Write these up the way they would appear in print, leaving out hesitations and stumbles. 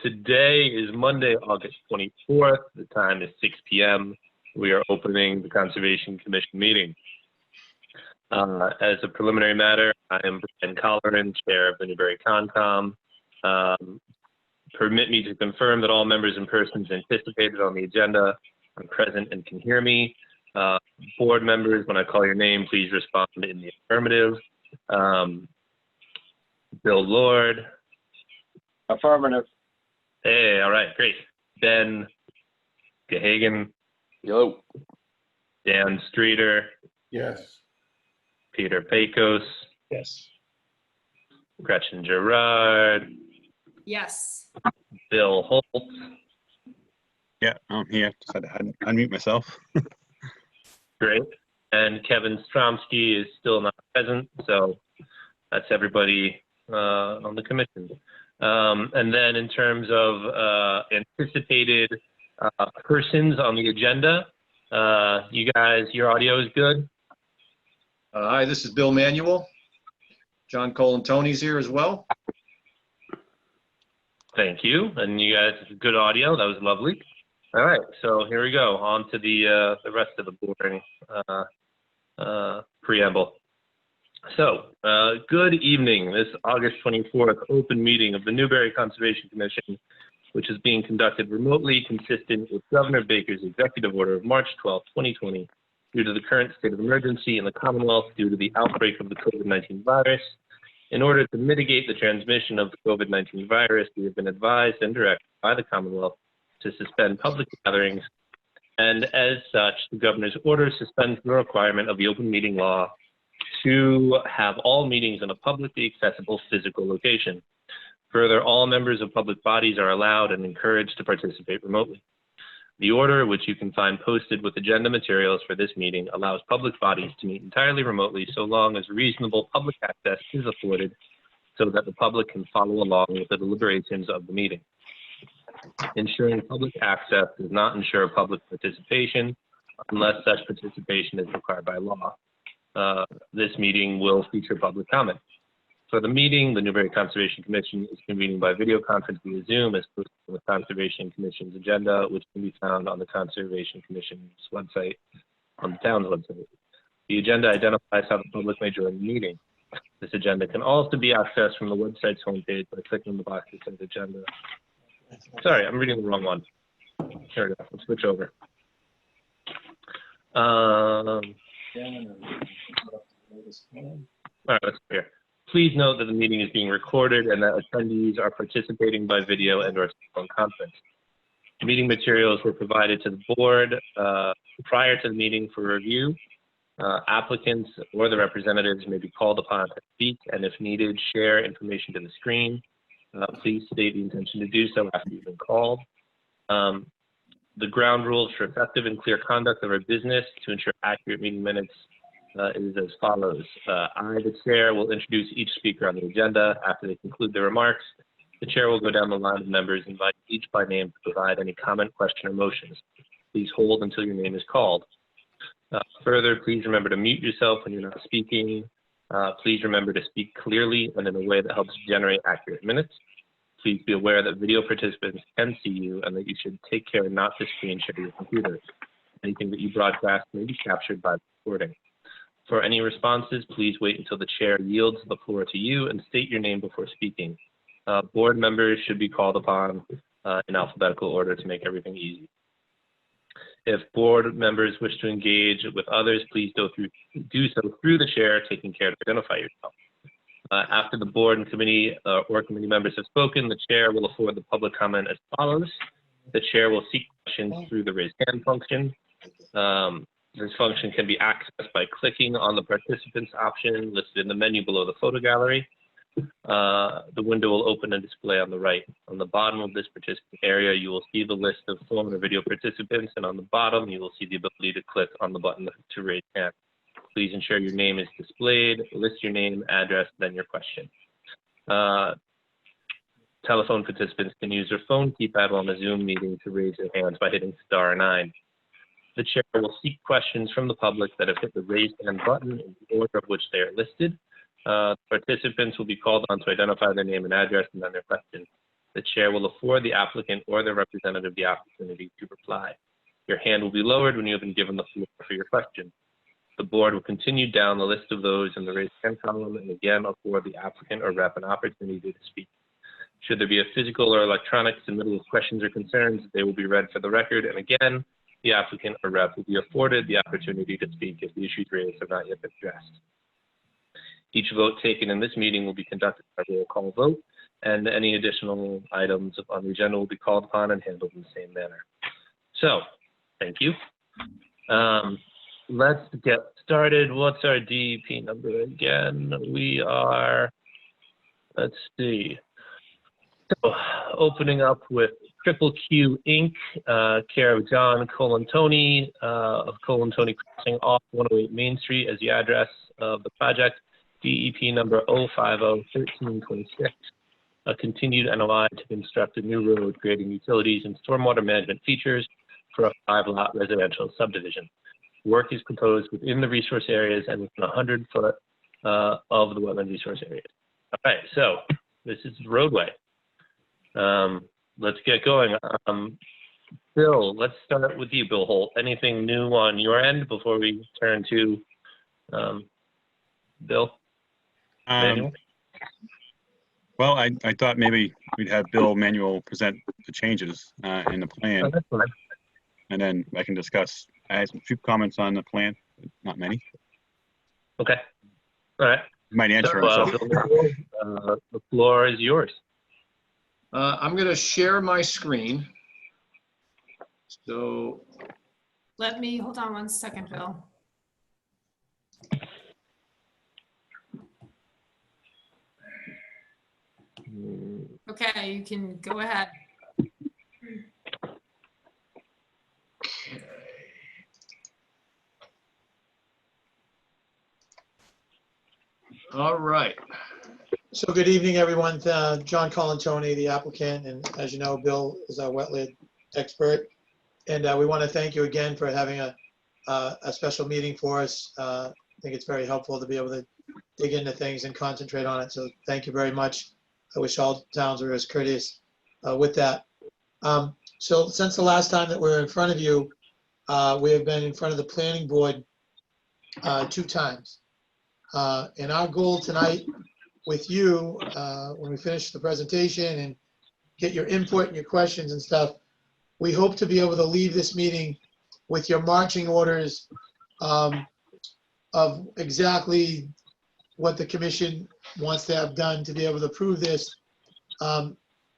Today is Monday, August 24th. The time is 6 p.m. We are opening the Conservation Commission meeting. As a preliminary matter, I am Brian Colleran, Chair of the Newbury Concom. Permit me to confirm that all members and persons anticipated on the agenda are present and can hear me. Board members, when I call your name, please respond in the affirmative. Bill Lord. Affirmative. Hey, all right, great. Ben Gahagan. Yo. Dan Streeter. Yes. Peter Pecos. Yes. Gretchen Gerard. Yes. Bill Holt. Yeah, I'm here. Just had to unmute myself. Great. And Kevin Stromsky is still not present, so that's everybody on the commission. And then in terms of anticipated persons on the agenda, you guys, your audio is good? Hi, this is Bill Manuel. John Colantoni's here as well. Thank you. And you guys, good audio. That was lovely. All right, so here we go. On to the rest of the boring preamble. So, good evening. This August 24th open meeting of the Newbury Conservation Commission, which is being conducted remotely, consistent with Governor Baker's executive order of March 12, 2020, due to the current state of emergency in the Commonwealth due to the outbreak of the COVID-19 virus. In order to mitigate the transmission of the COVID-19 virus, we have been advised and directed by the Commonwealth to suspend public gatherings, and as such, the governor's order suspends the requirement of the open meeting law to have all meetings in a publicly accessible physical location. Further, all members of public bodies are allowed and encouraged to participate remotely. The order, which you can find posted with agenda materials for this meeting, allows public bodies to meet entirely remotely so long as reasonable public access is afforded so that the public can follow along with the deliberations of the meeting. Ensuring public access does not ensure public participation unless such participation is required by law. This meeting will feature public comment. For the meeting, the Newbury Conservation Commission is convening by video conference via Zoom as posted on the Conservation Commission's agenda, which can be found on the Conservation Commission's website, on the town's website. The agenda identifies how the public may join the meeting. This agenda can also be accessed from the website's homepage by clicking the box that says agenda. Sorry, I'm reading the wrong one. Here we go. Let's switch over. All right, let's go here. Please note that the meeting is being recorded and that attendees are participating by video and or phone conference. Meeting materials were provided to the board prior to the meeting for review. Applicants or the representatives may be called upon to speak and, if needed, share information to the screen. Please state the intention to do so after you've been called. The ground rules for effective and clear conduct of our business to ensure accurate meeting minutes is as follows. I, the chair, will introduce each speaker on the agenda. After they conclude their remarks, the chair will go down the line of members, invite each by name to provide any comment, question, or motions. Please hold until your name is called. Further, please remember to mute yourself when you're not speaking. Please remember to speak clearly and in a way that helps generate accurate minutes. Please be aware that video participants can see you and that you should take care not to screen share your computer. Anything that you broadcast may be captured by the recording. For any responses, please wait until the chair yields the floor to you and state your name before speaking. Board members should be called upon in alphabetical order to make everything easy. If board members wish to engage with others, please do so through the chair, taking care to identify yourself. After the board and committee or committee members have spoken, the chair will afford the public comment as follows. The chair will seek questions through the raise hand function. This function can be accessed by clicking on the participants option listed in the menu below the photo gallery. The window will open and display on the right. On the bottom of this participant area, you will see the list of phone or video participants, and on the bottom, you will see the ability to click on the button to raise hand. Please ensure your name is displayed, list your name, address, then your question. Telephone participants can use their phone keypad on a Zoom meeting to raise their hands by hitting *9. The chair will seek questions from the public that have hit the raise hand button in the order of which they are listed. Participants will be called on to identify their name and address and then their question. The chair will afford the applicant or their representative the opportunity to reply. Your hand will be lowered when you have been given the floor for your question. The board will continue down the list of those in the raised hand column and again afford the applicant or rep an opportunity to speak. Should there be a physical or electronic submittal of questions or concerns, they will be read for the record, and again, the applicant or rep will be afforded the opportunity to speak if the issues raised have not yet been addressed. Each vote taken in this meeting will be conducted by roll call vote, and any additional items on the agenda will be called upon and handled in the same manner. So, thank you. Let's get started. What's our DEP number again? We are, let's see. So, opening up with Triple Q Inc., care of John Colantoni of Colantoni Crossing off 108 Main Street as the address of the project. DEP number 0501326. A continued NOI to construct a new road creating utilities and stormwater management features for a 5-lot residential subdivision. Work is proposed within the resource areas and within 100 foot of the wetland resource areas. All right, so this is the roadway. Let's get going. Bill, let's start with you, Bill Holt. Anything new on your end before we turn to Bill? Manuel? Well, I thought maybe we'd have Bill Manuel present the changes in the plan, Oh, that's fine. and then I can discuss. I had a few comments on the plan, not many. Okay. All right. He might answer So, himself. Bill Manuel, the floor is yours. I'm going to share my screen. So, Let me, hold on one second, Bill. Okay, you can go ahead. all right. So good evening, everyone. John Colantoni, the applicant, and as you know, Bill is our wetland expert. And we want to thank you again for having a special meeting for us. I think it's very helpful to be able to dig into things and concentrate on it. So thank you very much. I wish all towns were as courteous with that. So since the last time that we're in front of you, we have been in front of the planning board 2 times. And our goal tonight with you, when we finish the presentation and get your input and your questions and stuff, we hope to be able to leave this meeting with your marching orders of exactly what the commission wants to have done to be able to approve this.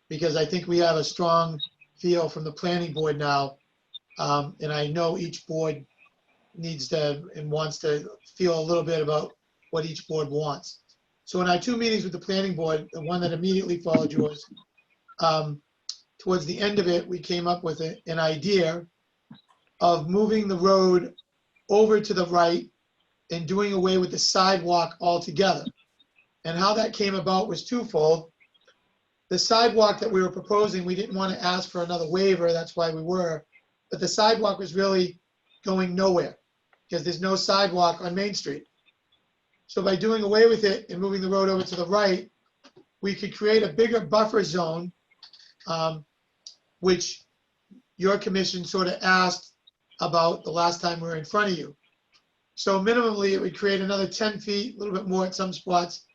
Because I think we have a strong feel from the planning board now. And I know each board needs to and wants to feel a little bit about what each board wants. So in our 2 meetings with the planning board, the one that immediately followed yours, towards the end of it, we came up with an idea of moving the road over to the right and doing away with the sidewalk altogether. And how that came about was twofold. The sidewalk that we were proposing, we didn't want to ask for another waiver, that's why we were, but the sidewalk was really going nowhere because there's no sidewalk on Main Street. So by doing away with it and moving the road over to the right, we could create a bigger buffer zone, which your commission sort of asked about the last time we were in front of you. So minimally, it would create another 10 feet, a little bit more at some spots,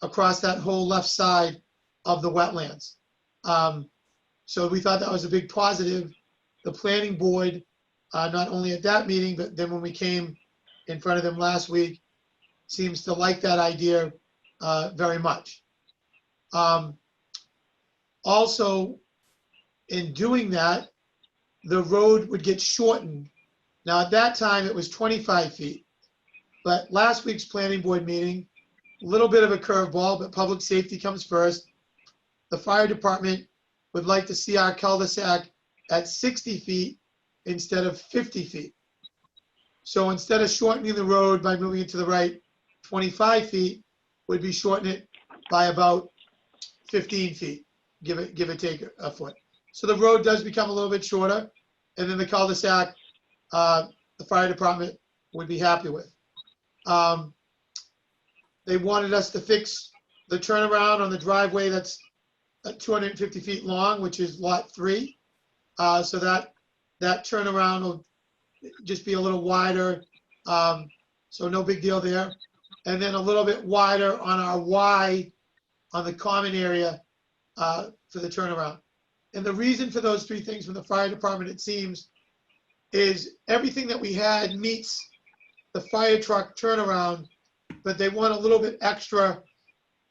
across that whole left side of the wetlands. So we thought that was a big positive. The planning board, not only at that meeting, but then when we came in front of them last week, seems to like that idea very much. Also, in doing that, the road would get shortened. Now, at that time, it was 25 feet. But last week's planning board meeting, a little bit of a curveball, but public safety comes first. The fire department would like to see our cul-de-sac at 60 feet instead of 50 feet. So instead of shortening the road by moving it to the right 25 feet, would be shorten it by about 15 feet, give or take a foot. So the road does become a little bit shorter, and then the cul-de-sac, the fire department would be happy with. They wanted us to fix the turnaround on the driveway that's 250 feet long, which is lot 3. So that turnaround will just be a little wider. So no big deal there. And then a little bit wider on our Y on the common area for the turnaround. And the reason for those 3 things from the fire department, it seems, is everything that we had meets the fire truck turnaround, but they want a little bit extra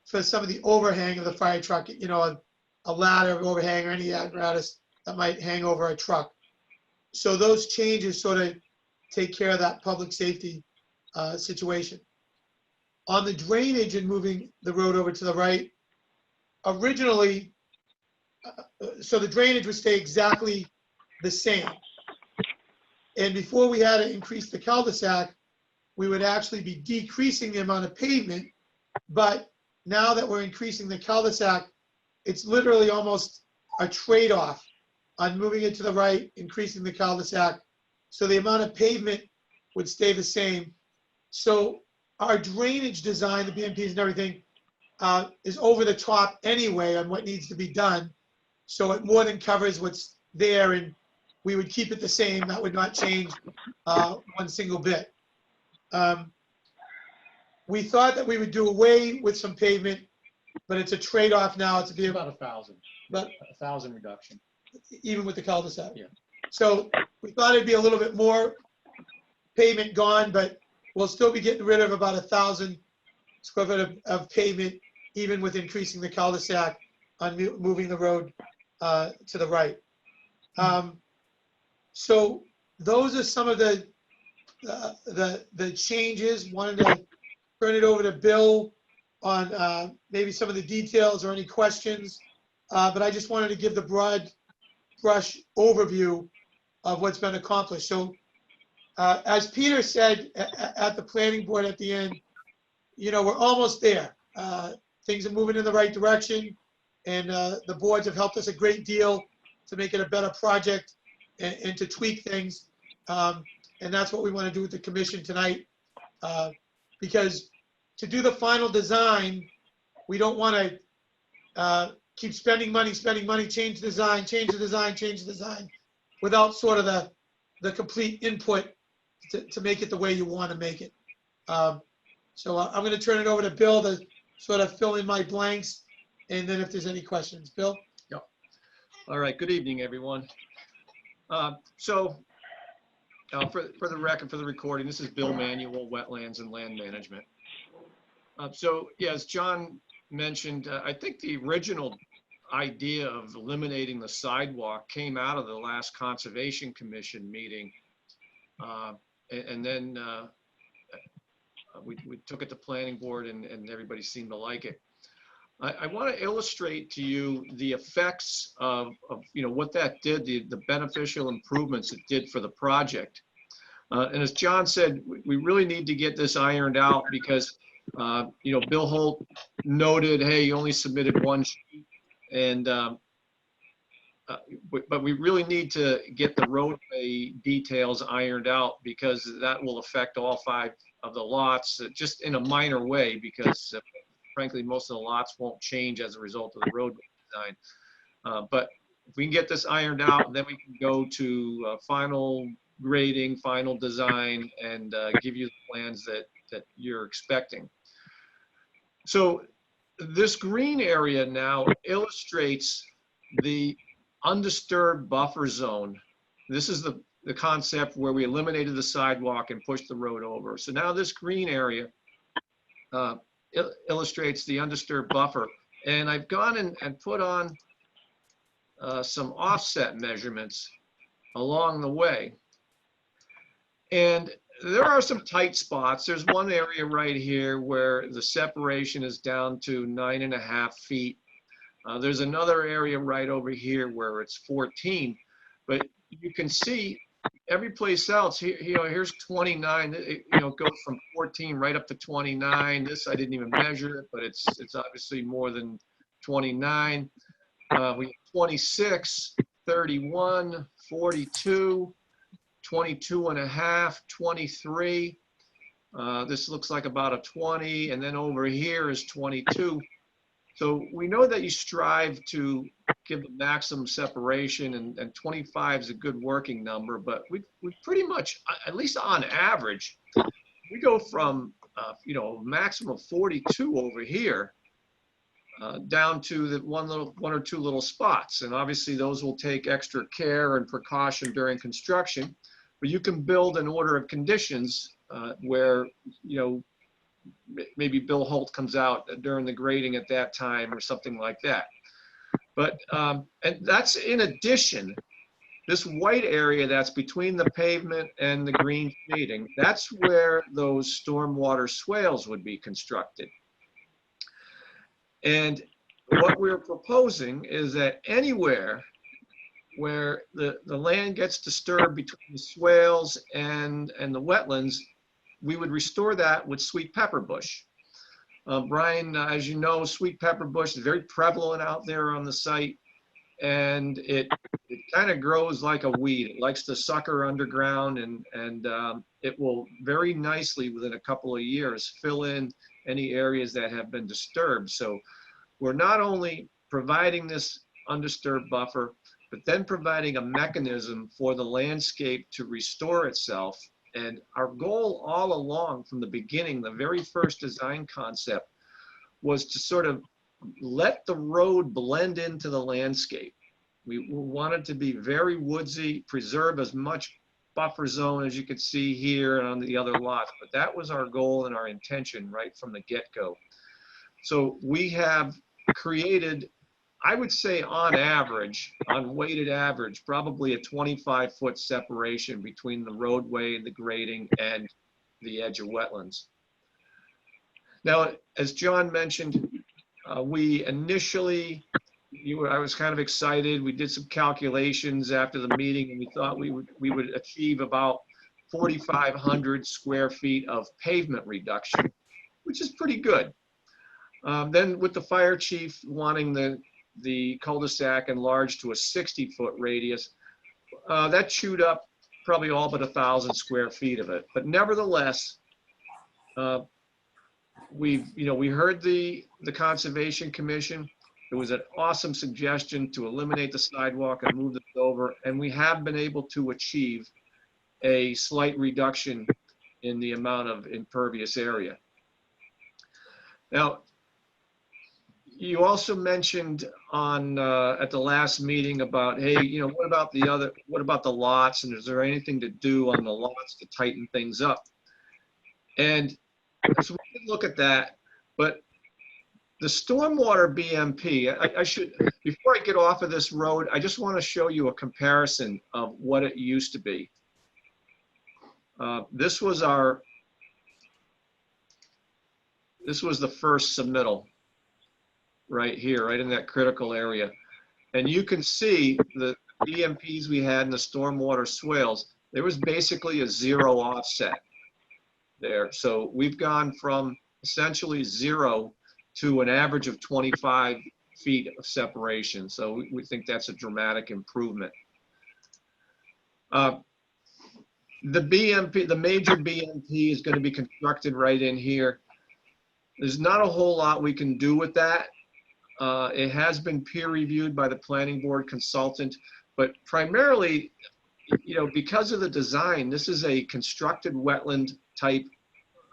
for some of the overhang of the fire truck, you know, a ladder overhang or any apparatus that might hang over a truck. So those changes sort of take care of that public safety situation. On the drainage and moving the road over to the right, originally, so the drainage would stay exactly the same. And before we had to increase the cul-de-sac, we would actually be decreasing the amount of pavement. But now that we're increasing the cul-de-sac, it's literally almost a trade-off on moving it to the right, increasing the cul-de-sac. So the amount of pavement would stay the same. So our drainage design, the BMPs and everything, is over the top anyway on what needs to be done. So it more than covers what's there, and we would keep it the same. That would not change one single bit. We thought that we would do away with some pavement, but it's a trade-off now. It's About 1,000. But 1,000 reduction. even with the cul-de-sac. Yeah. So we thought it'd be a little bit more pavement gone, but we'll still be getting rid of about 1,000 square foot of pavement, even with increasing the cul-de-sac on moving the road to the right. So those are some of the changes. Wanted to turn it over to Bill on maybe some of the details or any questions. But I just wanted to give the broad brush overview of what's been accomplished. So as Peter said at the planning board at the end, you know, we're almost there. Things are moving in the right direction, and the boards have helped us a great deal to make it a better project and to tweak things. And that's what we want to do with the commission tonight. Because to do the final design, we don't want to keep spending money, change the design, without sort of the complete input to make it the way you want to make it. So I'm going to turn it over to Bill to sort of fill in my blanks, and then if there's any questions. Bill? Yep. All right. Good evening, everyone. For the record, for the recording, this is Bill Manuel, Wetlands and Land Management. Yeah, as John mentioned, I think the original idea of eliminating the sidewalk came out of the last Conservation Commission meeting. And then we took it to planning board, and everybody seemed to like it. I want to illustrate to you the effects of you know, what that did, the beneficial improvements it did for the project. And as John said, we really need to get this ironed out because you know, Bill Holt noted, hey, you only submitted one sheet, and but we really need to get the roadway details ironed out, because that will affect all 5 of the lots, just in a minor way, because frankly, most of the lots won't change as a result of the roadway design. But if we can get this ironed out, then we can go to final grading, final design, and give you the plans that you're expecting. So this green area now illustrates the undisturbed buffer zone. This is the concept where we eliminated the sidewalk and pushed the road over. So now this green area illustrates the undisturbed buffer. And I've gone and put on some offset measurements along the way. And there are some tight spots. There's one area right here where the separation is down to 9.5 feet. There's another area right over here where it's 14, but you can see every place else here, you know, here's 29, you know, it goes from 14 right up to 29. This, I didn't even measure it, but it's obviously more than 29. We have 26, 31, 42, 22.5, 23. This looks like about a 20, and then over here is 22. So we know that you strive to give the maximum separation, and 25 is a good working number, but we pretty much, at least on average, we go from maximum of 42 over here down to the one or two little spots. And obviously those will take extra care and precaution during construction, but you can build an order of conditions where, maybe Bill Holt comes out during the grading at that time or something like that. But, and that's in addition, this white area that's between the pavement and the green shading, that's where those stormwater swales would be constructed. And what we're proposing is that anywhere where the land gets disturbed between the swales and the wetlands, we would restore that with sweet pepper bush. Brian, as you know, sweet pepper bush is very prevalent out there on the site, and it kind of grows like a weed. It likes to sucker underground, and it will very nicely within a couple of years fill in any areas that have been disturbed. So we're not only providing this undisturbed buffer, but then providing a mechanism for the landscape to restore itself. And our goal all along from the beginning, the very first design concept, was to sort of let the road blend into the landscape. We wanted to be very woodsy, preserve as much buffer zone as you could see here and on the other lots, but that was our goal and our intention right from the get-go. So we have created, I would say on average, on weighted average, probably a 25-foot separation between the roadway and the grading and the edge of wetlands. Now, as John mentioned, we initially, I was kind of excited. We did some calculations after the meeting, and we thought we would achieve about 4,500 square feet of pavement reduction, which is pretty good. Then with the fire chief wanting the cul-de-sac enlarged to a 60-foot radius, that chewed up probably all but 1,000 square feet of it. But nevertheless, we heard the Conservation Commission. It was an awesome suggestion to eliminate the sidewalk and move this over, and we have been able to achieve a slight reduction in the amount of impervious area. Now, you also mentioned on at the last meeting about, hey, what about the lots, and is there anything to do on the lots to tighten things up? And so we can look at that, but the stormwater BMP, I should, before I get off of this road, I just want to show you a comparison of what it used to be. This was the first submittal right here, right in that critical area. And you can see the BMPs we had in the stormwater swales, there was basically a zero offset there. So we've gone from essentially zero to an average of 25 feet of separation. So we think that's a dramatic improvement. The BMP, the major BMP is going to be constructed right in here. There's not a whole lot we can do with that. It has been peer reviewed by the planning board consultant, but primarily, because of the design, this is a constructed wetland type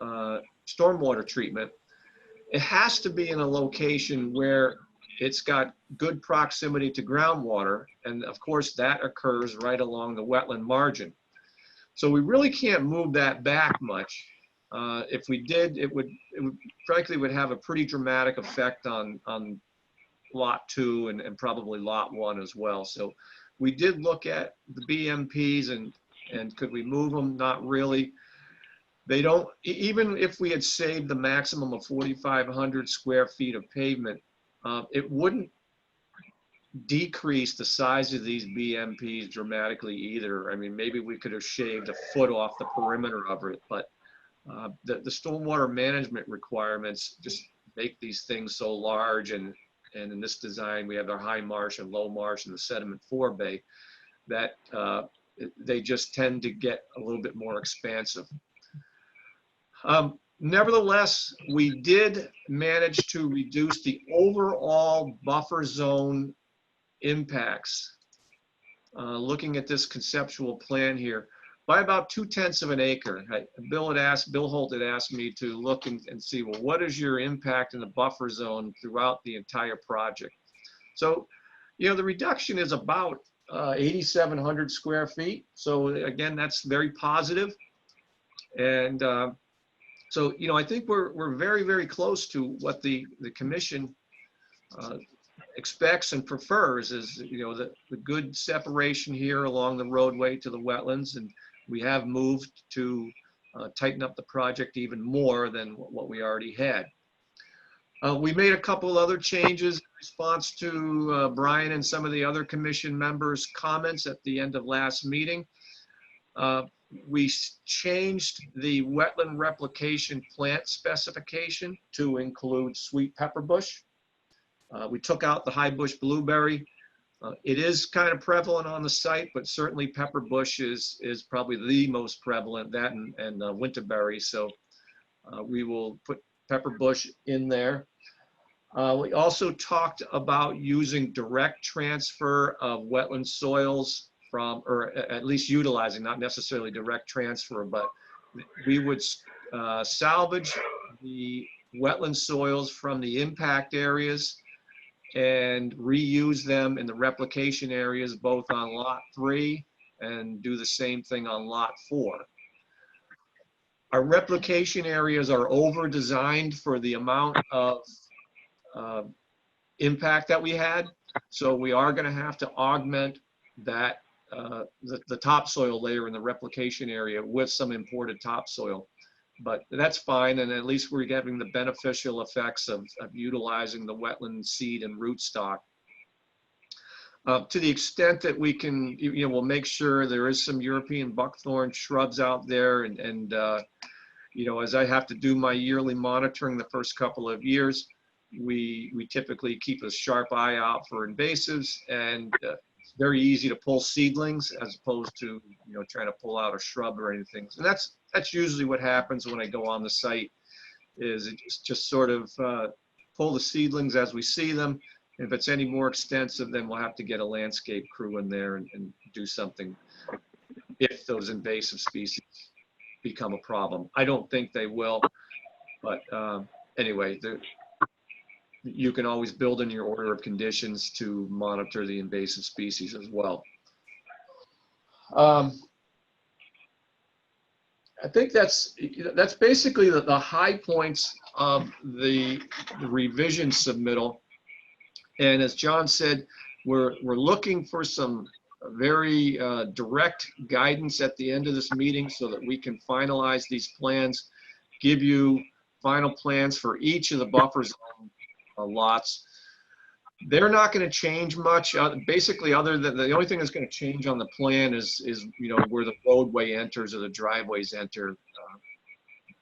stormwater treatment. It has to be in a location where it's got good proximity to groundwater. And of course that occurs right along the wetland margin. So we really can't move that back much. If we did, it would frankly would have a pretty dramatic effect on lot 2 and probably lot 1 as well. So we did look at the BMPs and could we move them? Not really. They don't, even if we had saved the maximum of 4,500 square feet of pavement, it wouldn't decrease the size of these BMPs dramatically either. I mean, maybe we could have shaved a foot off the perimeter of it, but the stormwater management requirements just make these things so large, and in this design we have our high marsh and low marsh and the sediment forebay that they just tend to get a little bit more expansive. Nevertheless, we did manage to reduce the overall buffer zone impacts, looking at this conceptual plan here, by about 2/10 of an acre. Bill Holt had asked me to look and see, well, what is your impact in the buffer zone throughout the entire project? So, the reduction is about 8,700 square feet. So again, that's very positive. And so, I think we're very, very close to what the commission expects and prefers is, the good separation here along the roadway to the wetlands. And we have moved to tighten up the project even more than what we already had. We made a couple other changes in response to Brian and some of the other commission members' comments at the end of last meeting. We changed the wetland replication plant specification to include sweet pepper bush. We took out the high bush blueberry. It is kind of prevalent on the site, but certainly pepper bush is probably the most prevalent, that and winterberry. So we will put pepper bush in there. We also talked about using direct transfer of wetland soils from, or at least utilizing, not necessarily direct transfer, but we would salvage the wetland soils from the impact areas and reuse them in the replication areas, both on lot 3 and do the same thing on lot 4. Our replication areas are over-designed for the amount of impact that we had. So we are going to have to augment that, the topsoil layer in the replication area with some imported topsoil. But that's fine, and at least we're getting the beneficial effects of utilizing the wetland seed and rootstock. To the extent that we can, we'll make sure there is some European buckthorn shrubs out there, and as I have to do my yearly monitoring the first couple of years, we typically keep a sharp eye out for invasives, and it's very easy to pull seedlings as opposed to trying to pull out a shrub or anything. And that's usually what happens when I go on the site, is it's just sort of pull the seedlings as we see them. And if it's any more extensive, then we'll have to get a landscape crew in there and do something if those invasive species become a problem. I don't think they will, but anyway, you can always build in your order of conditions to monitor the invasive species as well. I think that's basically the high points of the revision submittal. And as John said, we're looking for some very direct guidance at the end of this meeting so that we can finalize these plans, give you final plans for each of the buffer zone lots. They're not going to change much, basically, other than the only thing that's going to change on the plan is where the roadway enters or the driveways enter.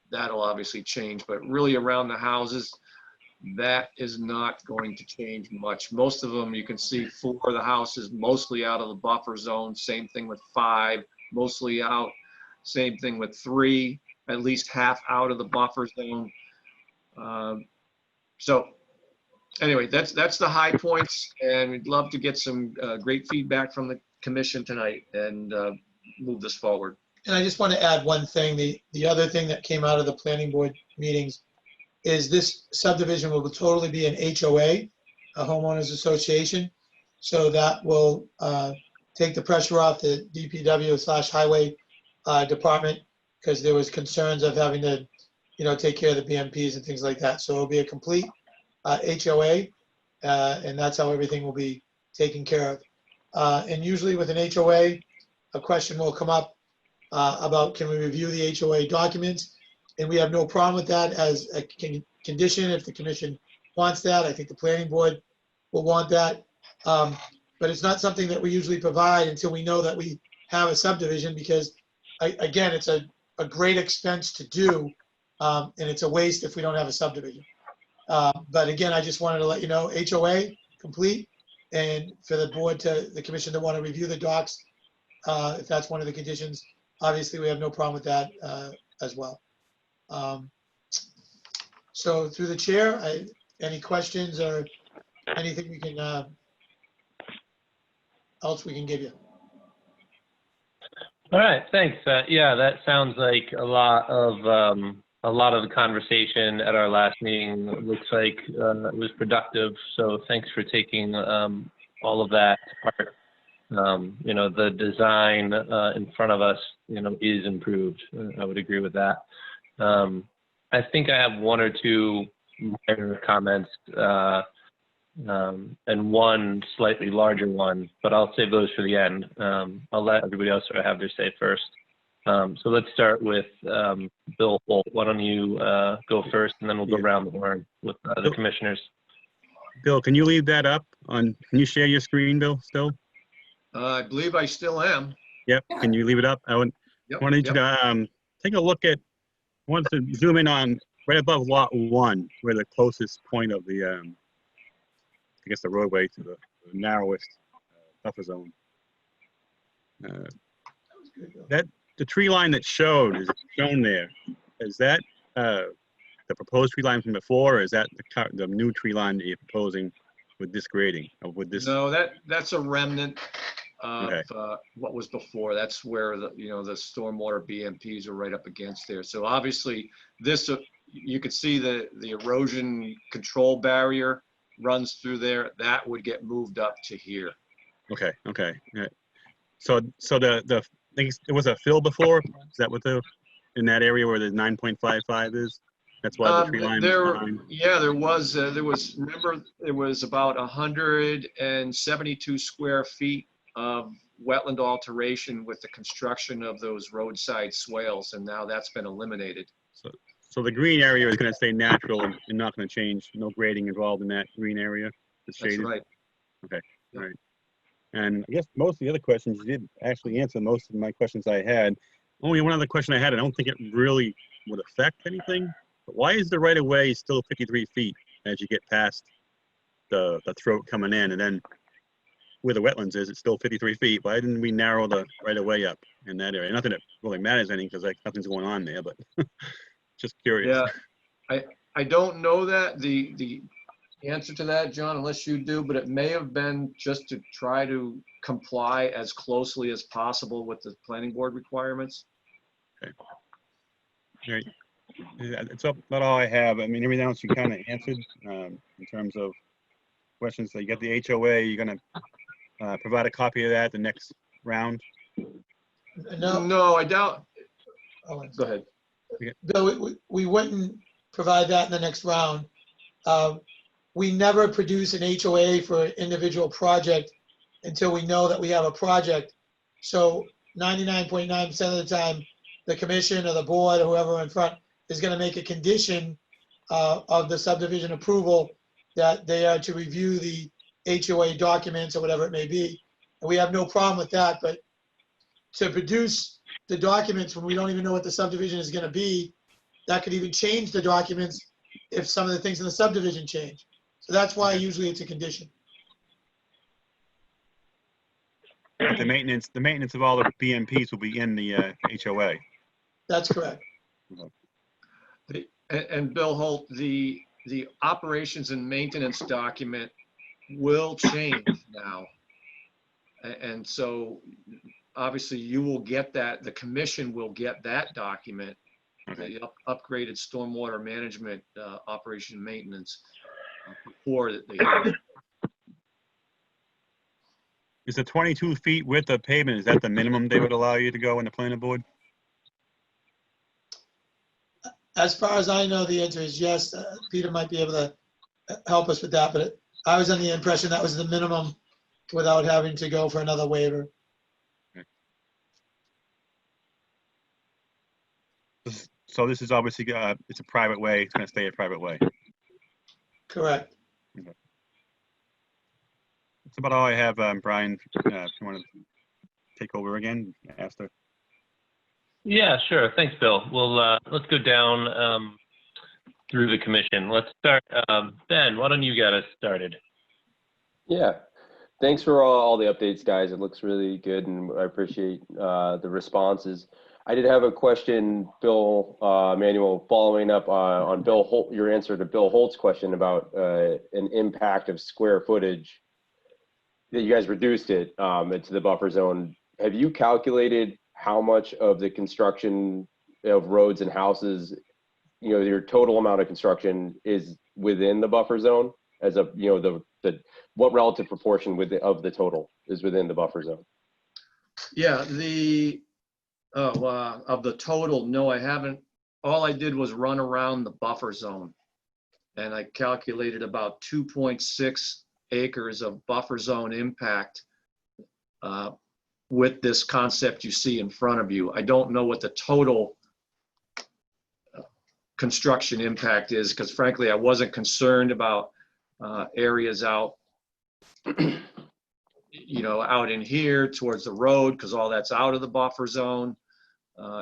That'll obviously change, but really around the houses, that is not going to change much. Most of them, you can see 4 of the houses mostly out of the buffer zone. Same thing with 5, mostly out. Same thing with 3, at least half out of the buffer zone. So anyway, that's the high points, and we'd love to get some great feedback from the commission tonight and move this forward. And I just want to add one thing. The other thing that came out of the planning board meetings is this subdivision will totally be an HOA, a homeowners association. So that will take the pressure off the DPW/highway department, because there was concerns of having to, take care of the BMPs and things like that. So it'll be a complete HOA, and that's how everything will be taken care of. And usually with an HOA, a question will come up about, can we review the HOA documents? And we have no problem with that as a condition if the commission wants that. I think the planning board will want that. But it's not something that we usually provide until we know that we have a subdivision, because again, it's a great expense to do, and it's a waste if we don't have a subdivision. But again, I just wanted to let you know, HOA complete, and for the commission to want to review the docs, if that's one of the conditions, obviously we have no problem with that as well. So through the chair, any questions or anything we can, else we can give you? All right, thanks. Yeah, that sounds like a lot of the conversation at our last meeting. It looks like it was productive. So thanks for taking all of that to heart. The design in front of us, is improved. I would agree with that. I think I have one or two minor comments and one slightly larger one, but I'll save those for the end. I'll let everybody else sort of have their say first. So let's start with Bill Holt. Why don't you go first, and then we'll go around the horn with the commissioners. Bill, can you leave that up can you share your screen, Bill, still? I believe I still am. Yep. Can you leave it up? I wanted you to take a look at, I wanted to zoom in on right above lot 1, where the closest point of the, I guess the roadway to the narrowest buffer zone. The tree line that is shown there, is that the proposed tree line from before, or is that the new tree line that you're proposing with this grading? Or with this? No, that's a remnant of what was before. That's where the stormwater BMPs are right up against there. So obviously this, you could see the erosion control barrier runs through there. That would get moved up to here. Okay. Yeah. So the thing it was a fill before. Is that what in that area where the 9.55 is? That's why the tree line was behind. Yeah, there was. Remember, there was about 172 square feet of wetland alteration with the construction of those roadside swales, and now that's been eliminated. So the green area is going to stay natural and not going to change. No grading involved in that green area. That's right. Okay. All right. And I guess most of the other questions you did actually answer most of my questions I had. Only one other question I had. I don't think it really would affect anything. But why is the right of way still 53 feet as you get past the throat coming in, and then where the wetlands is, it's still 53 feet? Why didn't we narrow the right of way up in that area? Not that it really matters anything because nothing's going on there, but just curious. Yeah, I don't know that the answer to that, John, unless you do, but it may have been just to try to comply as closely as possible with the planning board requirements. Okay. All right. It's about all I have. I mean, everything else you kind of answered in terms of questions. So you got the HOA. You're going to provide a copy of that the next round? No, I doubt. Oh, Go ahead. Bill, we wouldn't provide that in the next round. We never produce an HOA for an individual project until we know that we have a project. So 99.9% of the time, the commission or the board or whoever in front is going to make a condition of the subdivision approval that they are to review the HOA documents or whatever it may be. And we have no problem with that, but to produce the documents when we don't even know what the subdivision is going to be, that could even change the documents if some of the things in the subdivision change. So that's why usually it's a condition. But the maintenance of all the BMPs will be in the HOA. That's correct. And Bill Holt, the operations and maintenance document will change now. And so obviously you will get that, the commission will get that document, the upgraded stormwater management operation and maintenance before the hearing. Is the 22 feet width of pavement, is that the minimum they would allow you to go in the planning board? As far as I know, the answer is yes. Peter might be able to help us with that, but I was under the impression that was the minimum without having to go for another waiver. Okay. So this is obviously, it's a private way. It's going to stay a private way. Correct. Okay. That's about all I have, Brian. If you want to take over again after. Yeah, sure. Thanks, Bill. Well, let's go down through the commission. Let's start. Ben, why don't you get us started? Yeah. Thanks for all the updates, guys. It looks really good, and I appreciate the responses. I did have a question, Bill Manuel, following up on Bill Holt, your answer to Bill Holt's question about an impact of square footage. That you guys reduced it into the buffer zone. Have you calculated how much of the construction of roads and houses, you know, your total amount of construction is within the buffer zone? As a, you know, what relative proportion of the total is within the buffer zone? Yeah, of the total, no, I haven't. All I did was run around the buffer zone, and I calculated about 2.6 acres of buffer zone impact with this concept you see in front of you. I don't know what the total construction impact is, because frankly, I wasn't concerned about areas out, you know, out in here towards the road, because all that's out of the buffer zone.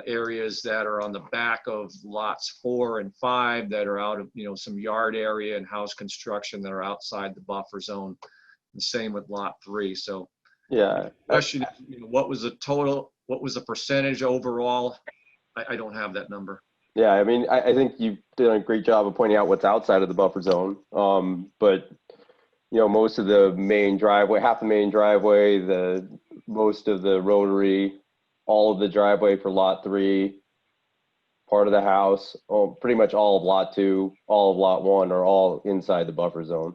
Areas that are on the back of lots 4 and 5 that are out of, you know, some yard area and house construction that are outside the buffer zone. The same with lot 3. So yeah, question is, you know, what was the total, what was the percentage overall? I don't have that number. Yeah, I mean, I think you've done a great job of pointing out what's outside of the buffer zone. But you know, most of the main driveway, half the main driveway, most of the rotary, all of the driveway for lot 3, part of the house, pretty much all of lot 2, all of lot 1 are all inside the buffer zone.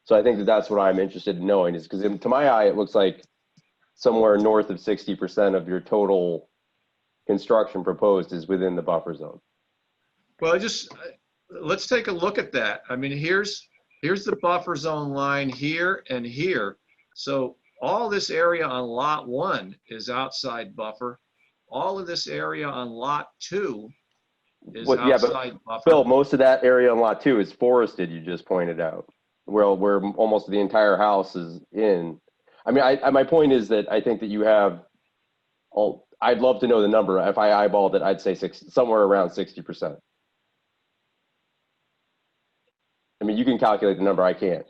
So I think that's what I'm interested in knowing, is because to my eye, it looks like somewhere north of 60% of your total construction proposed is within the buffer zone. Well, let's take a look at that. I mean, here's the buffer zone line here and here. So all this area on lot 1 is outside buffer. All of this area on lot 2 is outside buffer. Bill, most of that area on lot 2 is forested, you just pointed out, where almost the entire house is in. I mean, my point is that I think that you have I'd love to know the number. If I eyeballed it, I'd say somewhere around 60%. I mean, you can calculate the number, I can't.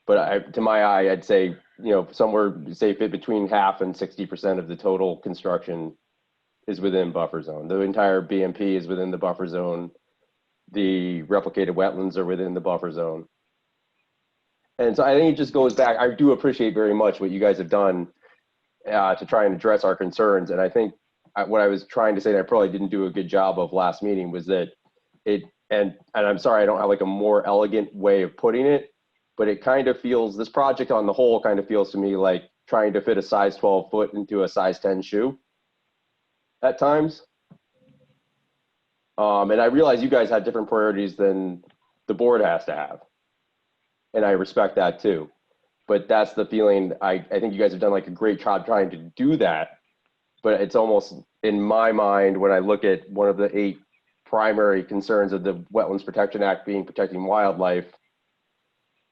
But to my eye, I'd say, you know, somewhere, say, between half and 60% of the total construction is within buffer zone. The entire BMP is within the buffer zone. The replicated wetlands are within the buffer zone. And so I think it just goes back. I do appreciate very much what you guys have done to try and address our concerns. And I think what I was trying to say, and I probably didn't do a good job of last meeting, was that and I'm sorry, I don't have like a more elegant way of putting it, but it kind of feels, this project on the whole kind of feels to me like trying to fit a size 12 foot into a size 10 shoe at times. And I realize you guys have different priorities than the board has to have. And I respect that too. But that's the feeling, I think you guys have done like a great job trying to do that. But it's almost, in my mind, when I look at one of the 8 primary concerns of the Wetlands Protection Act being protecting wildlife,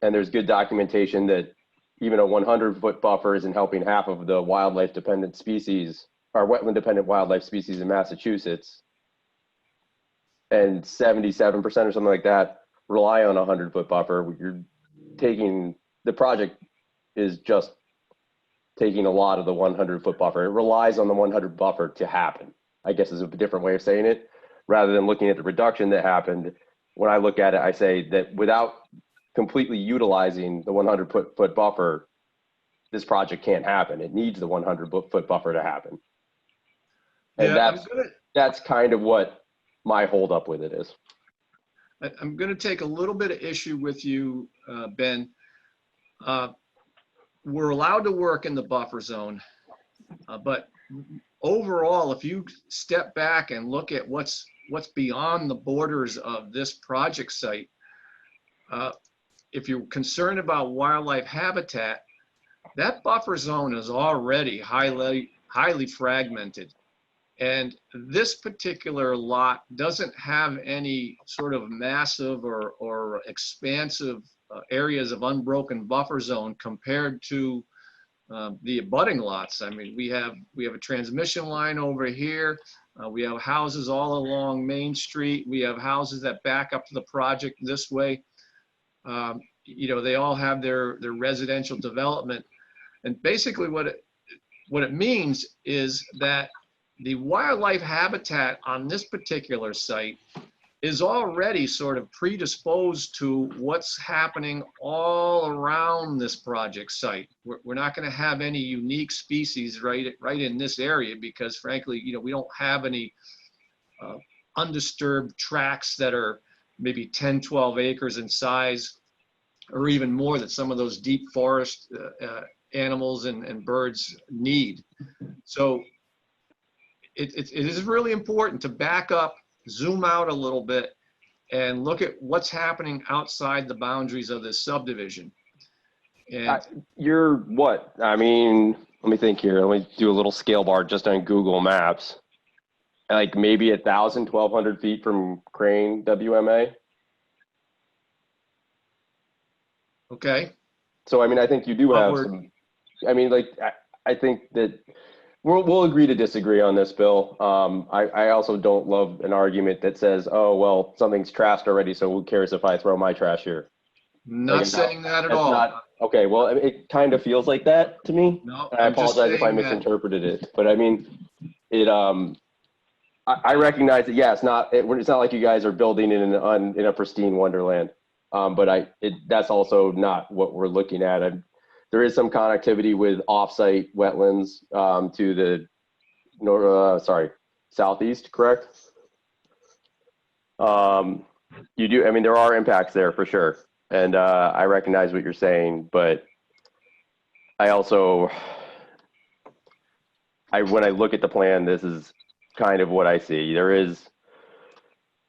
and there's good documentation that even a 100-foot buffer isn't helping half of the wildlife dependent species, or wetland dependent wildlife species in Massachusetts, and 77% or something like that rely on a 100-foot buffer. You're taking, the project is just taking a lot of the 100-foot buffer. It relies on the 100 buffer to happen, I guess is a different way of saying it, rather than looking at the reduction that happened. When I look at it, I say that without completely utilizing the 100-foot buffer, this project can't happen. It needs the 100-foot buffer to happen. And Yeah, that's kind of what my holdup with it is. I'm going to take a little bit of issue with you, Ben. We're allowed to work in the buffer zone, but overall, if you step back and look at what's beyond the borders of this project site, if you're concerned about wildlife habitat, that buffer zone is already highly fragmented. And this particular lot doesn't have any sort of massive or expansive areas of unbroken buffer zone compared to the abutting lots. I mean, we have a transmission line over here. We have houses all along Main Street. We have houses that back up to the project this way. You know, they all have their residential development. And basically what it means is that the wildlife habitat on this particular site is already sort of predisposed to what's happening all around this project site. We're not going to have any unique species right in this area because frankly, you know, we don't have any undisturbed tracts that are maybe 10, 12 acres in size or even more that some of those deep forest animals and birds need. So it is really important to back up, zoom out a little bit, and look at what's happening outside the boundaries of this subdivision. And You're what? I mean, let me think here. Let me do a little scale bar just on Google Maps. Like maybe 1,000, 1,200 feet from Crane WMA. okay, So, I mean, I think you do have Upward. some, I mean, like, I think that we'll agree to disagree on this, Bill. I also don't love an argument that says, oh, well, something's trashed already, so who cares if I throw my trash here? not Like, saying that at That's all. not, okay, well, it kind of feels like that to me. No, And I I'm just apologize if I saying that. misinterpreted it, but I mean, I recognize that, yeah, it's not like you guys are building in a pristine wonderland. But that's also not what we're looking at. There is some connectivity with offsite wetlands to the southeast, correct? You do, I mean, there are impacts there for sure. And I recognize what you're saying, but I also, when I look at the plan, this is kind of what I see. There is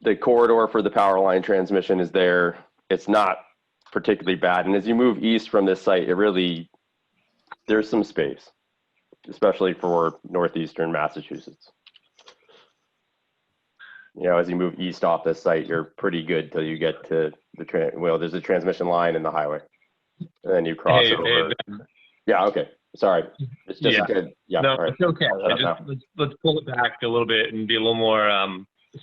the corridor for the power line transmission is there. It's not particularly bad. And as you move east from this site, there's some space, especially for northeastern Massachusetts. You know, as you move east off this site, you're pretty good till you get to there's a transmission line in the highway. And then you cross over. Yeah, okay. Sorry. It's just Yeah. good. Yeah. No, all right. it's okay. Let's pull it back a little bit and be a little more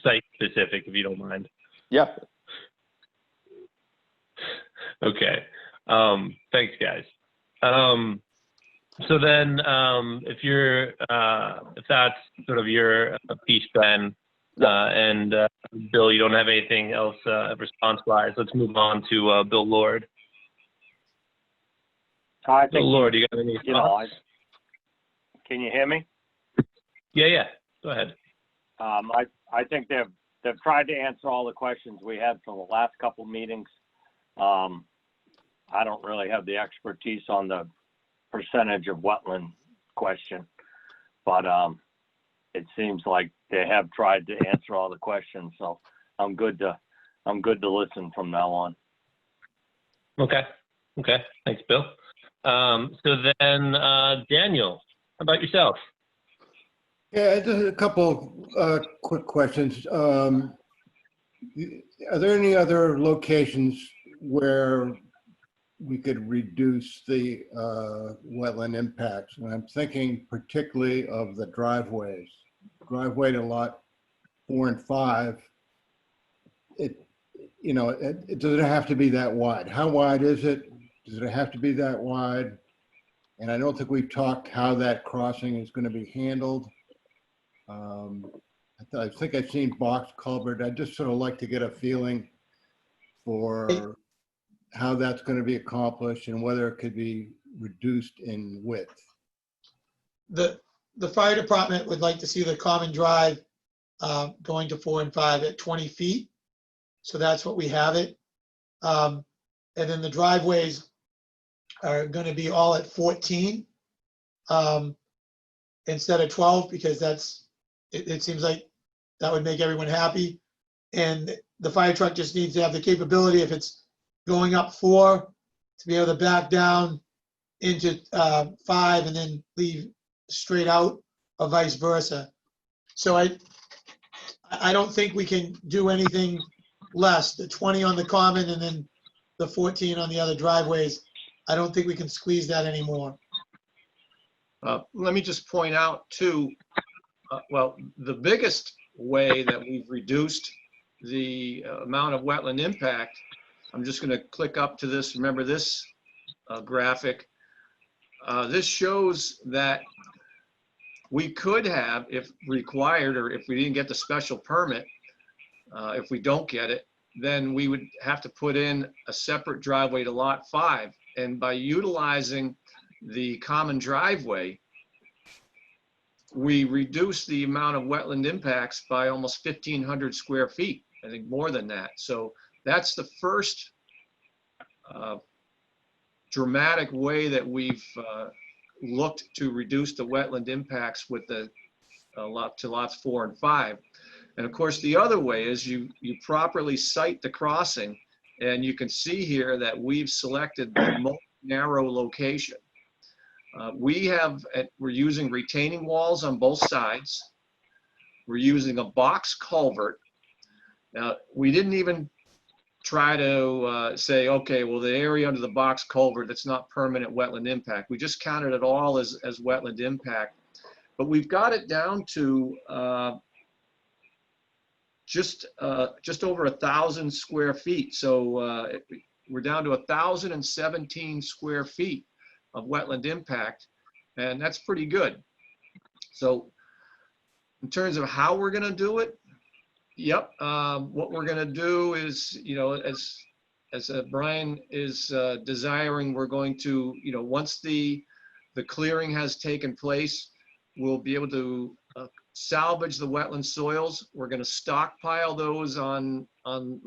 site specific, if you don't mind. Yeah. Okay. Thanks, guys. So then, if that's sort of your piece, Ben, and Bill, you don't have anything else response-wise, let's move on to Bill Lord. I think, Bill Lord, you got any thoughts? Can you hear me? Yeah. Go ahead. I think they've tried to answer all the questions we had from the last couple meetings. I don't really have the expertise on the percentage of wetland question, but it seems like they have tried to answer all the questions. So I'm good to listen from now on. Okay. Thanks, Bill. So then, Daniel, how about yourself? Yeah, just a couple quick questions. Are there any other locations where we could reduce the wetland impacts? And I'm thinking particularly of the driveways. Driveway to lot 4 and 5. It does it have to be that wide? How wide is it? Does it have to be that wide? And I don't think we've talked how that crossing is going to be handled. I think I've seen box culvert. I'd just sort of like to get a feeling for how that's going to be accomplished and whether it could be reduced in width. The fire department would like to see the common drive going to 4 and 5 at 20 feet. So that's what we have it. And then the driveways are going to be all at 14 instead of 12, because it seems like that would make everyone happy. And the fire truck just needs to have the capability, if it's going up 4, to be able to back down into 5 and then leave straight out, or vice versa. So I don't think we can do anything less. The 20 on the common and then the 14 on the other driveways, I don't think we can squeeze that anymore. Let me just point out too, well, the biggest way that we've reduced the amount of wetland impact, I'm just going to click up to this. Remember this graphic. This shows that We could have, if required, or if we didn't get the special permit, if we don't get it, then we would have to put in a separate driveway to lot 5. And by utilizing the common driveway, we reduce the amount of wetland impacts by almost 1,500 square feet. I think more than that. So that's the first dramatic way that we've looked to reduce the wetland impacts with the lots 4 and 5. And of course, the other way is you properly site the crossing, and you can see here that we've selected the most narrow location. We're using retaining walls on both sides. We're using a box culvert. Now, we didn't even try to say, okay, well, the area under the box culvert, that's not permanent wetland impact. We just counted it all as wetland impact. But we've got it down to just over 1,000 square feet. So we're down to 1,017 square feet of wetland impact, and that's pretty good. So in terms of how we're going to do it, yep, what we're going to do is, as Brian is desiring, we're going to, once the clearing has taken place, we'll be able to salvage the wetland soils. We're going to stockpile those on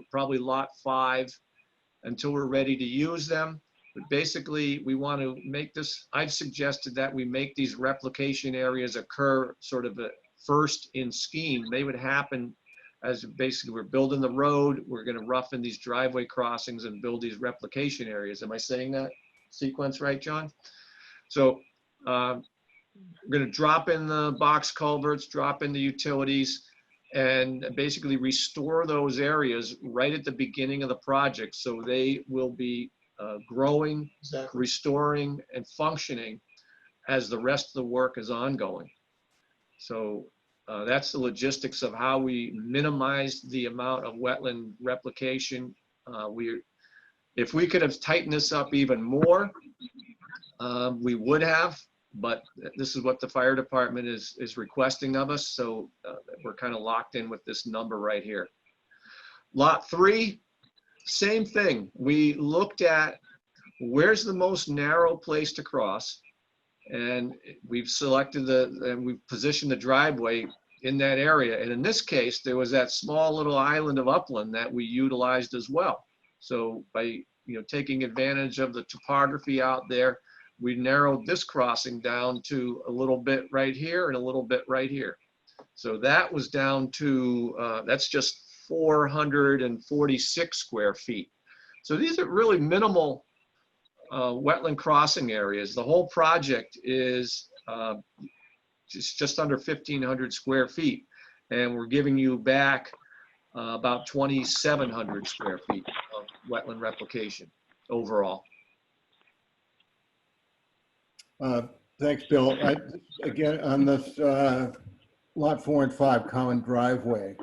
probably lot 5 until we're ready to use them. But basically, we want to make this, I've suggested that we make these replication areas occur sort of first in scheme. They would happen as basically we're building the road, we're going to roughen these driveway crossings and build these replication areas. Am I saying that sequence right, John? So we're going to drop in the box culverts, drop in the utilities, and basically restore those areas right at the beginning of the project. So they will be growing, restoring, and functioning as the rest of the work is ongoing. So that's the logistics of how we minimize the amount of wetland replication. If we could have tightened this up even more, we would have, but this is what the fire department is requesting of us. So we're kind of locked in with this number right here. Lot 3, same thing. We looked at where's the most narrow place to cross, and we've selected and we've positioned the driveway in that area. And in this case, there was that small little island of upland that we utilized as well. So by taking advantage of the topography out there, we narrowed this crossing down to a little bit right here and a little bit right here. So that was down to, that's just 446 square feet. So these are really minimal wetland crossing areas. The whole project is just under 1,500 square feet, and we're giving you back about 2,700 square feet of wetland replication overall. Thanks, Bill. Again, on this lot 4 and 5 common driveway,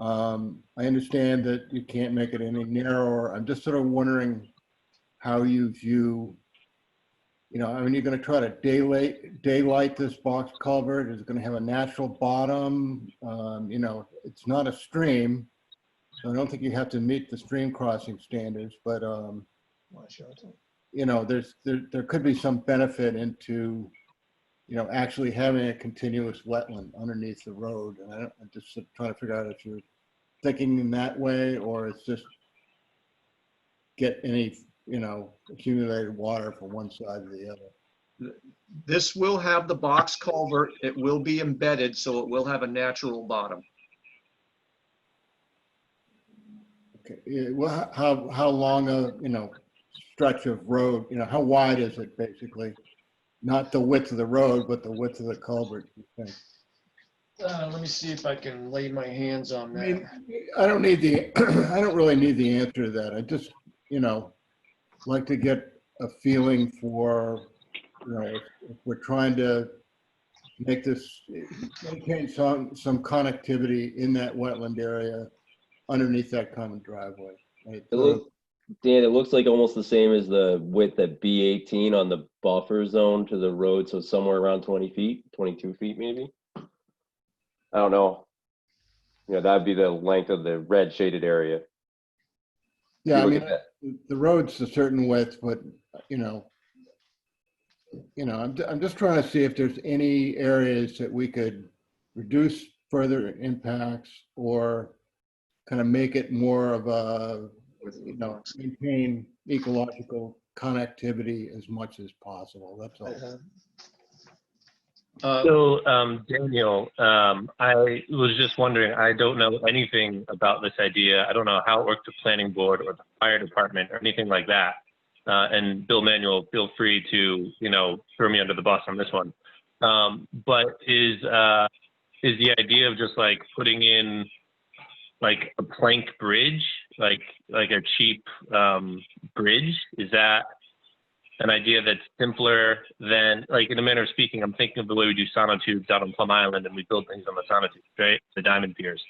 I understand that you can't make it any narrower. I'm just sort of wondering how you view, I mean, you're going to try to daylight this box culvert. Is it going to have a natural bottom? It's not a stream, so I don't think you have to meet the stream crossing standards, but there could be some benefit into, actually having a continuous wetland underneath the road. And I'm just trying to figure out if you're thinking in that way, or it's just get any, accumulated water from one side to the other. This will have the box culvert. It will be embedded, so it will have a natural bottom. Okay. Well, how long a stretch of road? How wide is it basically? Not the width of the road, but the width of the culvert. You think? Let me see if I can lay my hands on that. I mean, I don't really need the answer to that. I just like to get a feeling for if we're trying to make this maintain some connectivity in that wetland area underneath that common driveway. Right? Dan, it looks like almost the same as the width at B18 on the buffer zone to the road, so somewhere around 20 feet, 22 feet maybe. I don't know. You know, that'd be the length of the red shaded area. Yeah, I look mean, at that. the road's a certain width, but, I'm just trying to see if there's any areas that we could reduce further impacts or kind of make it more of a, maintain ecological connectivity as much as possible. That's all. So, Daniel, I was just wondering, I don't know anything about this idea. I don't know how it worked the planning board or the fire department or anything like that. And Bill Manuel, feel free to, throw me under the bus on this one. But is the idea of just like putting in like a plank bridge, like a cheap bridge, is that an idea that's simpler than, like, in a manner of speaking, I'm thinking of the way we do sonotubes out on Plum Island and we build things on the sonotubes, right? The diamond piers.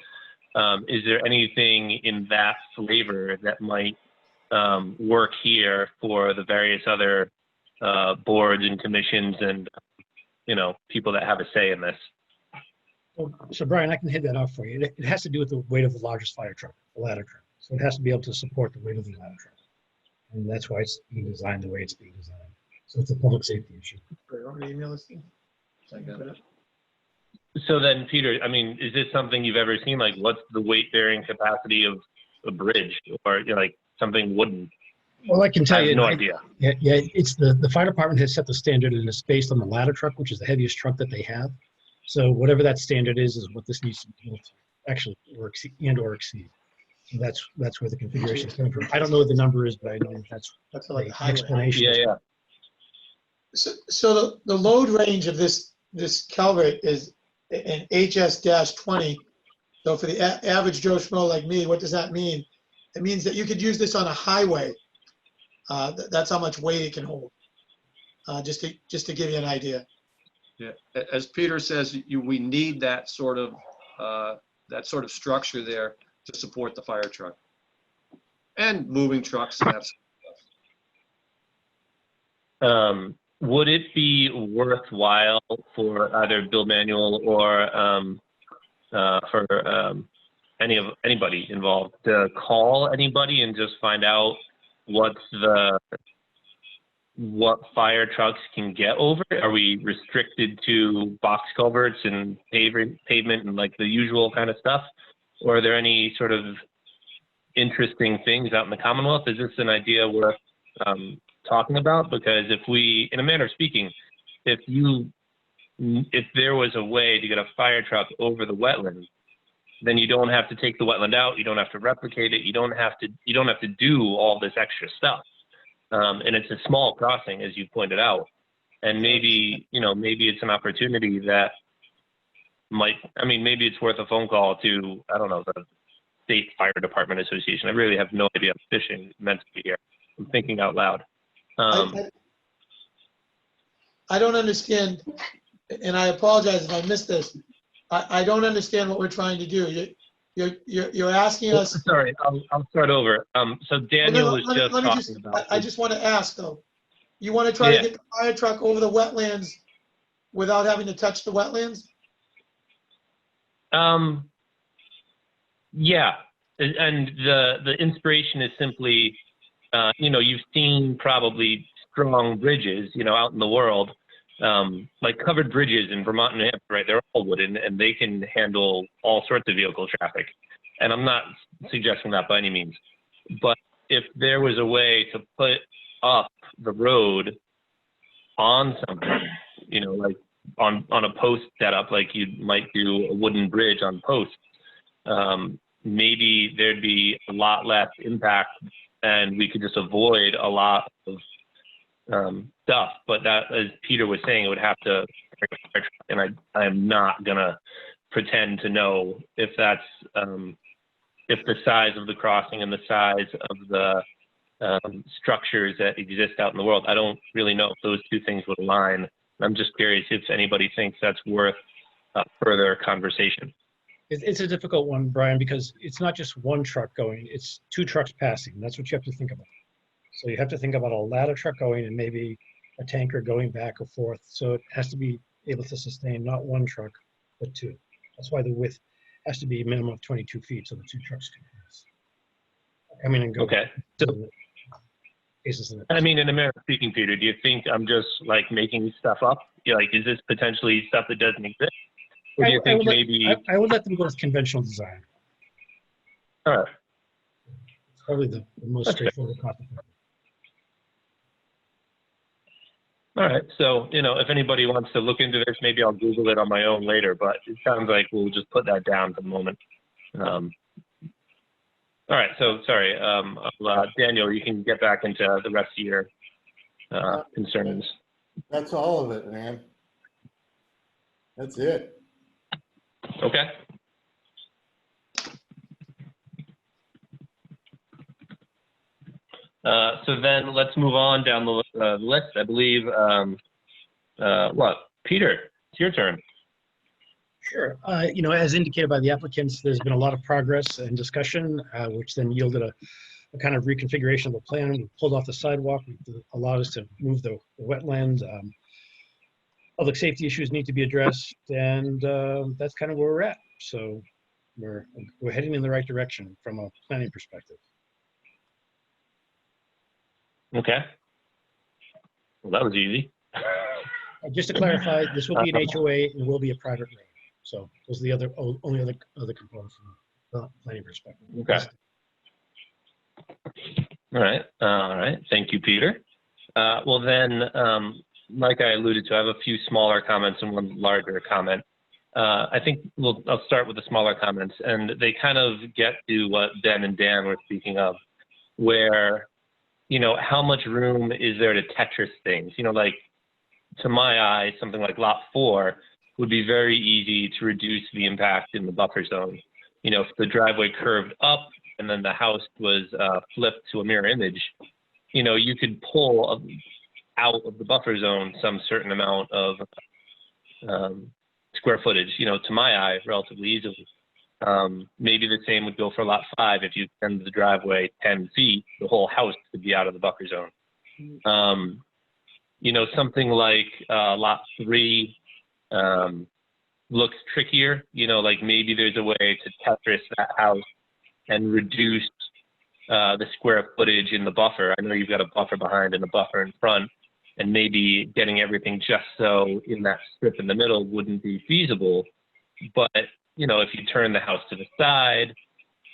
Is there anything in that flavor that might work here for the various other boards and commissions and, people that have a say in this? So Brian, I can hit that off for you. It has to do with the weight of the largest fire truck, the ladder truck. So it has to be able to support the weight of the ladder truck. And that's why it's being designed the way it's being designed. So it's a public safety issue. So then, Peter, I mean, is this something you've ever seen? Like, what's the weight-bearing capacity of a bridge, or like something wooden? Well, I can tell I have you. no idea. Yeah, it's the fire department has set the standard, and it's based on the ladder truck, which is the heaviest truck that they have. So whatever that standard is what this needs to be built to actually or exceed. So that's where the configuration is coming from. I don't know what the number is, but I know that's like the a highway. explanation. Yeah. So the load range of this culvert is an HS-20. So for the average Joe Schmo like me, what does that mean? It means that you could use this on a highway. That's how much weight it can hold. Just to give you an idea. Yeah, as Peter says, we need that sort of structure there to support the fire truck and moving trucks and that sort of stuff. Would it be worthwhile for either Bill Manuel or for anybody involved to call anybody and just find out what fire trucks can get over? Are we restricted to box culverts and pavement and like the usual kind of stuff? Or are there any sort of interesting things out in the Commonwealth? Is this an idea worth talking about? Because if we, in a manner of speaking, if there was a way to get a fire truck over the wetland, then you don't have to take the wetland out. You don't have to replicate it. You don't have to do all this extra stuff. And it's a small crossing, as you pointed out. And maybe it's an opportunity that maybe it's worth a phone call to, I don't know, the State Fire Department Association. I really have no idea what fishing meant to be here. I'm thinking out loud. I don't understand, and I apologize if I missed this. I don't understand what we're trying to do. You're asking us. Sorry, I'll start over. So Daniel was just talking about. I just want to ask though. You want to try to get the fire truck over the wetlands without having to touch the wetlands? Yeah, and the inspiration is simply, you've seen probably strong bridges, out in the world, like covered bridges in Vermont and New Hampshire, right? They're all wooden and they can handle all sorts of vehicle traffic. And I'm not suggesting that by any means, but if there was a way to put up the road on something, like on a post setup, like you might do a wooden bridge on posts, maybe there'd be a lot less impact and we could just avoid a lot of stuff. But that, as Peter was saying, it would have to, and I am not gonna pretend to know if that's if the size of the crossing and the size of the structures that exist out in the world. I don't really know if those two things would align. I'm just curious if anybody thinks that's worth further conversation. It's a difficult one, Brian, because it's not just one truck going, it's two trucks passing. That's what you have to think about. So you have to think about a ladder truck going and maybe a tanker going back or forth. So it has to be able to sustain not one truck, but two. That's why the width has to be a minimum of 22 feet so the two trucks can pass. I mean, and go. Okay. So, I mean, in a manner of speaking, Peter, do you think I'm just like making stuff up? Like, is this potentially stuff that doesn't exist? Or do you think maybe? I would let them go with conventional design. All right. It's probably the most straightforward copy. All right. So, if anybody wants to look into this, maybe I'll Google it on my own later, but it sounds like we'll just put that down for the moment. All right. So, sorry, Daniel, you can get back into the rest of your concerns. That's all of it, man. That's it. Okay. So then let's move on down the list. I believe, Peter, it's your turn. Sure. As indicated by the applicants, there's been a lot of progress and discussion, which then yielded a kind of reconfiguration of the plan. We pulled off the sidewalk, allowed us to move the wetland. Public safety issues need to be addressed, and that's kind of where we're at. So we're heading in the right direction from a planning perspective. Okay. Well, that was easy. Just to clarify, this will be an HOA and will be a private road. So those are the only other components from a planning perspective. Okay. All right. Thank you, Peter. Well then, like I alluded to, I have a few smaller comments and one larger comment. I think I'll start with the smaller comments, and they kind of get to what Ben and Dan were speaking of, where, how much room is there to Tetris things? Like, to my eye, something like Lot 4 would be very easy to reduce the impact in the buffer zone. If the driveway curved up and then the house was flipped to a mirror image, you could pull out of the buffer zone some certain amount of square footage, to my eye, relatively easily. Maybe the same would go for Lot 5. If you extend the driveway 10 feet, the whole house could be out of the buffer zone. Something like Lot 3 looks trickier, like maybe there's a way to Tetris that house and reduce the square footage in the buffer. I know you've got a buffer behind and a buffer in front, and maybe getting everything just so in that strip in the middle wouldn't be feasible. But, if you turn the house to the side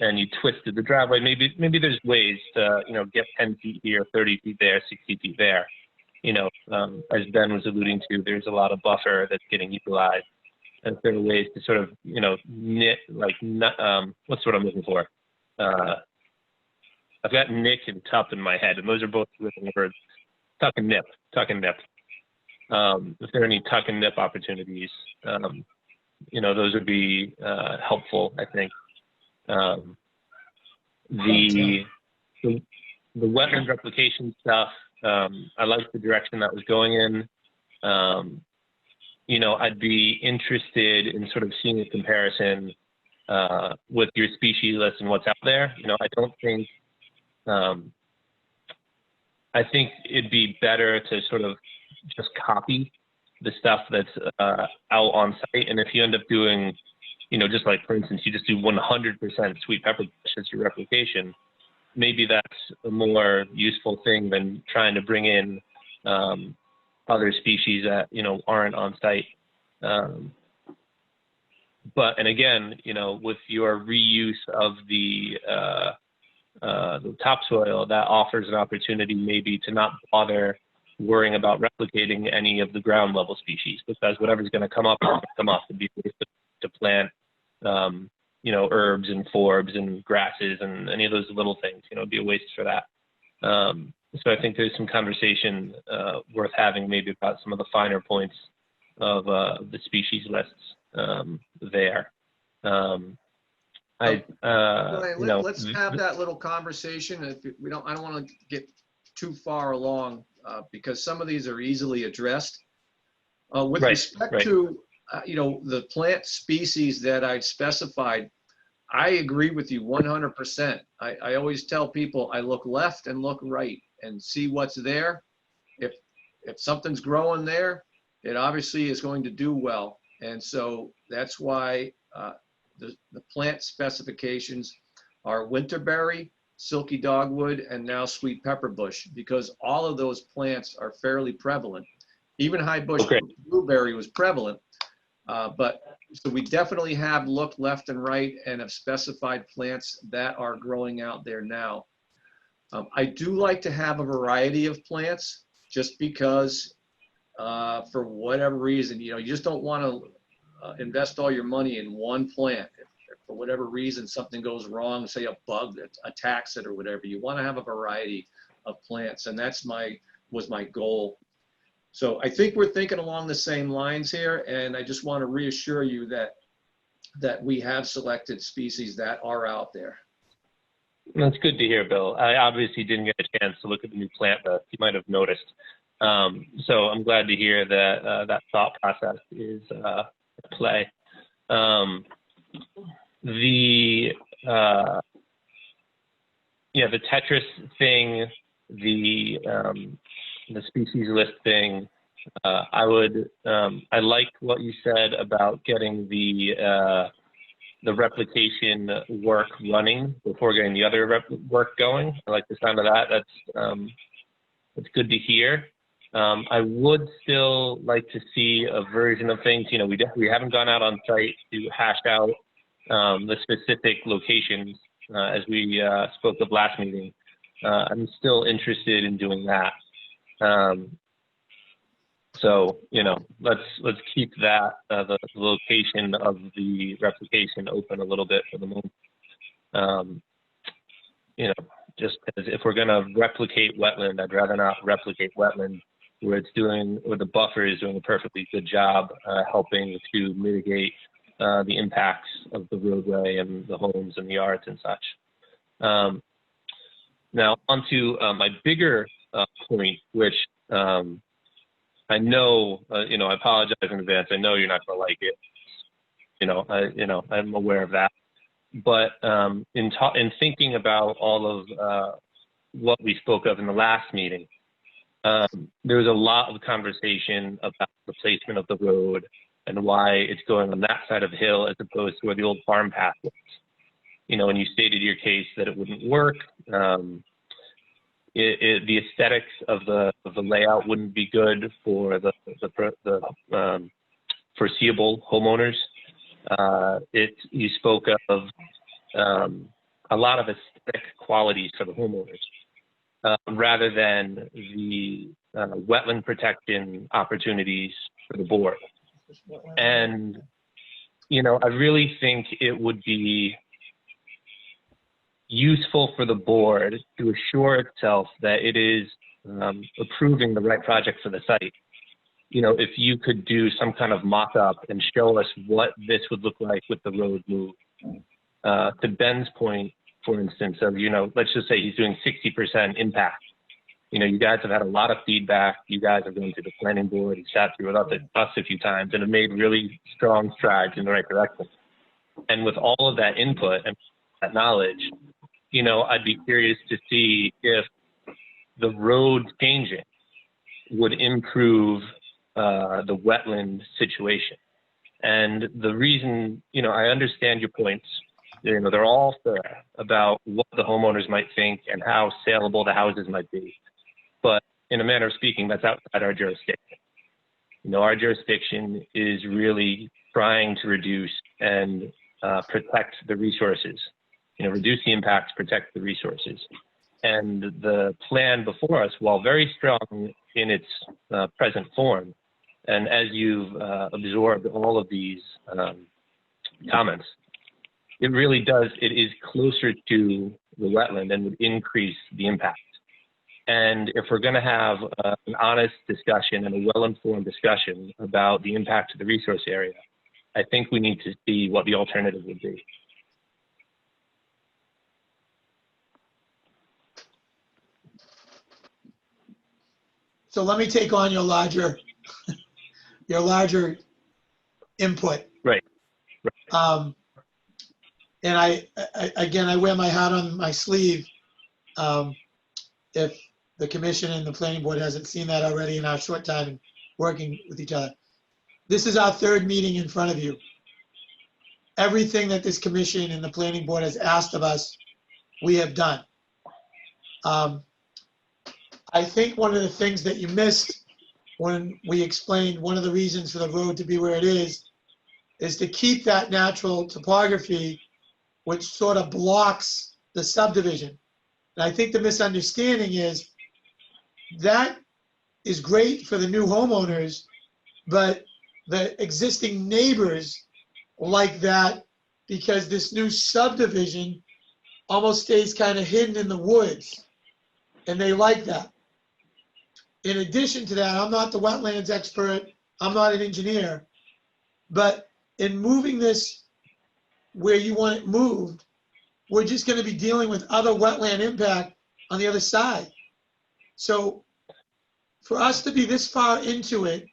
and you twisted the driveway, maybe there's ways to, get 10 feet here, 30 feet there, 60 feet there. As Ben was alluding to, there's a lot of buffer that's getting utilized. And there are ways to sort of, knit, what's what I'm looking for? I've got nick and tup in my head, and those are both written words. Tuck and nip. If there are any tuck and nip opportunities, those would be helpful, I think. The wetland replication stuff, I like the direction that was going in. I'd be interested in sort of seeing a comparison with your species list and what's out there. I think it'd be better to sort of just copy the stuff that's out on site. And if you end up doing, just like, for instance, you just do 100% sweet pepper bush as your replication, maybe that's a more useful thing than trying to bring in other species that, aren't on site. And again, with your reuse of the topsoil, that offers an opportunity maybe to not bother worrying about replicating any of the ground level species, because whatever's going to come up to be to plant, herbs and forbs and grasses and any of those little things, it'd be a waste for that. So I think there's some conversation worth having maybe about some of the finer points of the species lists there. Let's have that little conversation. I don't want to get too far along because some of these are easily addressed. With respect to the plant species that I'd specified, I agree with you 100%. I always tell people I look left and look right and see what's there. If something's growing there, it obviously is going to do well. And so that's why the plant specifications are winterberry, silky dogwood, and now sweet pepperbush, because all of those plants are fairly prevalent. Even high bush blueberry was prevalent, but so we definitely have looked left and right and have specified plants that are growing out there now. I do like to have a variety of plants, just because for whatever reason, you just don't want to invest all your money in one plant. If for whatever reason something goes wrong, say a bug that attacks it or whatever, you want to have a variety of plants, and was my goal. So I think we're thinking along the same lines here, and I just want to reassure you that we have selected species that are out there. That's good to hear, Bill. I obviously didn't get a chance to look at the new plant list. You might have noticed. So I'm glad to hear that that thought process is at play. The Tetris thing, the species list thing, I like what you said about getting the replication work running before getting the other work going. I like the sound of that. That's good to hear. I would still like to see a version of things. We haven't gone out on site to hash out the specific locations as we spoke of last meeting. I'm still interested in doing that. So let's keep that the location of the replication open a little bit for the moment. Just because if we're going to replicate wetland, I'd rather not replicate wetland where the buffer is doing a perfectly good job helping to mitigate the impacts of the roadway and the homes and the yards and such. Now onto my bigger point, which I know, I apologize in advance. I know you're not going to like it. I'm aware of that. But in thinking about all of what we spoke of in the last meeting, there was a lot of conversation about the placement of the road and why it's going on that side of the hill as opposed to where the old farm path was. And you stated your case that it wouldn't work. The aesthetics of the layout wouldn't be good for the foreseeable homeowners. You spoke of a lot of aesthetic qualities for the homeowners, rather than the wetland protection opportunities for the board. And I really think it would be useful for the board to assure itself that it is approving the right project for the site. If you could do some kind of mock-up and show us what this would look like with the road moved. To Ben's point, for instance, of, let's just say he's doing 60% impact. You guys have had a lot of feedback. You guys have gone to the planning board and sat through with us a few times and have made really strong strides in the right direction. And with all of that input and that knowledge, I'd be curious to see if the road changing would improve the wetland situation. And the reason, I understand your points. They're all fair about what the homeowners might think and how saleable the houses might be. But in a manner of speaking, that's outside our jurisdiction. Our jurisdiction is really trying to reduce and protect the resources. Reduce the impacts, protect the resources. And the plan before us, while very strong in its present form, and as you've absorbed all of these comments, it is closer to the wetland and would increase the impact. And if we're going to have an honest discussion and a well-informed discussion about the impact to the resource area, I think we need to see what the alternative would be. So let me take on your larger input. Right. And again, I wear my heart on my sleeve. If the commission and the planning board hasn't seen that already in our short time working with each other. This is our third meeting in front of you. Everything that this commission and the planning board has asked of us, we have done. I think one of the things that you missed when we explained one of the reasons for the road to be where it is to keep that natural topography, which sort of blocks the subdivision. And I think the misunderstanding is that is great for the new homeowners, but the existing neighbors like that because this new subdivision almost stays kind of hidden in the woods, and they like that. In addition to that, I'm not the wetlands expert, I'm not an engineer, but in moving this where you want it moved, we're just going to be dealing with other wetland impact on the other side. So for us to be this far into it,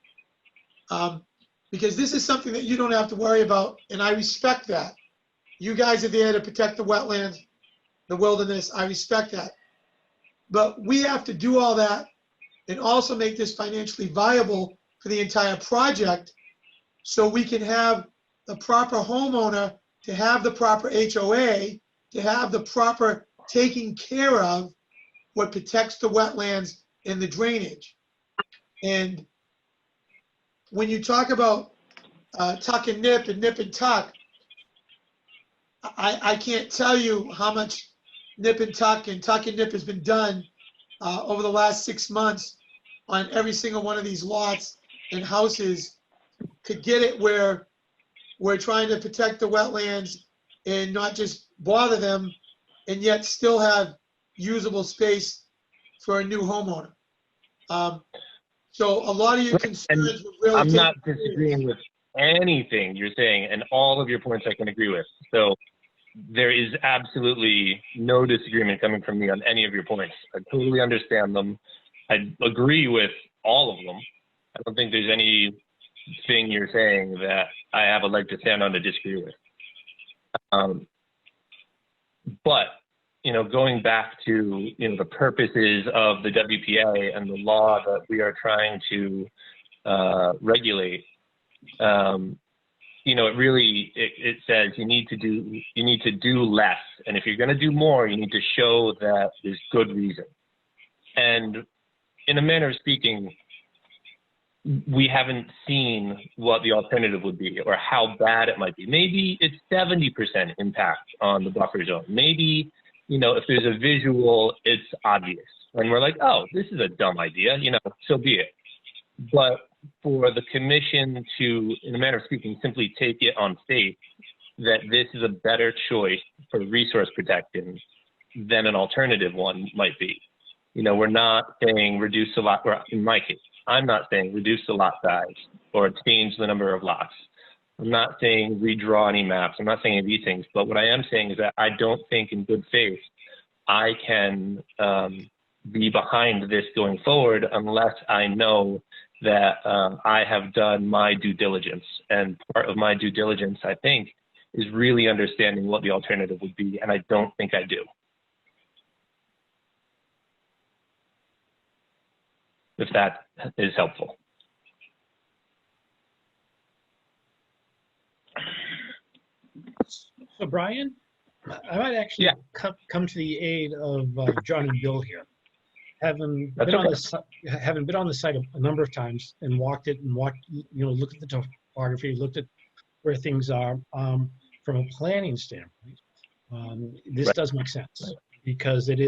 because this is something that you don't have to worry about, and I respect that. You guys are there to protect the wetlands, the wilderness, I respect that. But we have to do all that and also make this financially viable for the entire project so we can have the proper homeowner, to have the proper HOA, to have the proper taking care of what protects the wetlands and the drainage. And when you talk about tuck and nip and tuck, I can't tell you how much nip and tuck and nip has been done over the last 6 months on every single one of these lots and houses to get it where we're trying to protect the wetlands and not just bother them, and yet still have usable space for a new homeowner. So a lot of your concerns were really I'm not disagreeing with anything you're saying, and all of your points I can agree with. So there is absolutely no disagreement coming from me on any of your points. I totally understand them. I agree with all of them. I don't think there's anything you're saying that I have a leg to stand on to disagree with. But, you know, going back to, you know, the purposes of the WPA and the law that we are trying to regulate, you know, it really, it says you need to do less. And if you're going to do more, you need to show that there's good reason. And in a manner of speaking, we haven't seen what the alternative would be or how bad it might be. Maybe it's 70% impact on the buffer zone. Maybe, you know, if there's a visual, it's obvious. And we're like, oh, this is a dumb idea, you know, so be it. But for the commission to, in a manner of speaking, simply take it on faith that this is a better choice for resource protection than an alternative one might be. You know, we're not saying reduce the lot, or in my case, I'm not saying reduce the lot size or change the number of lots. I'm not saying redraw any maps. I'm not saying any of these things. But what I am saying is that I don't think in good faith I can be behind this going forward unless I know that I have done my due diligence. And part of my due diligence, I think, is really understanding what the alternative would be. And I don't think I do. If that is helpful. So Brian, I might actually come to the aid of John and Bill here. Having been on the site a number of times and walked, you know, looked at the topography, looked at where things are from a planning standpoint. This does make sense because it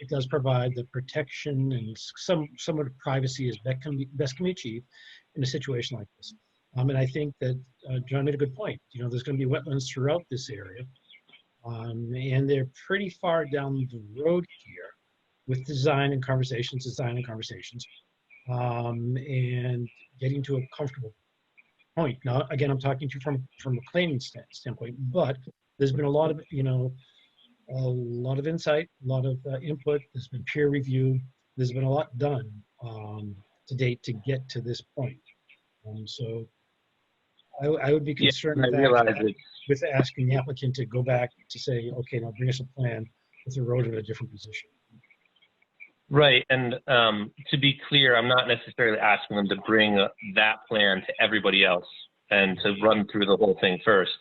does provide the protection and somewhat of privacy as best can be achieved in a situation like this. And I think that John made a good point. You know, there's going to be wetlands throughout this area, and they're pretty far down the road here with design and conversations, and getting to a comfortable point. Now, again, I'm talking to you from a planning standpoint, but there's been a lot of, you know, a lot of insight, a lot of input. There's been peer review. There's been a lot done to date to get to this point. So I would be Yeah, concerned I with realize that, it's with asking the applicant to go back to say, okay, now bring us a plan with the road in a different position. right. And to be clear, I'm not necessarily asking them to bring that plan to everybody else and to run through the whole thing first.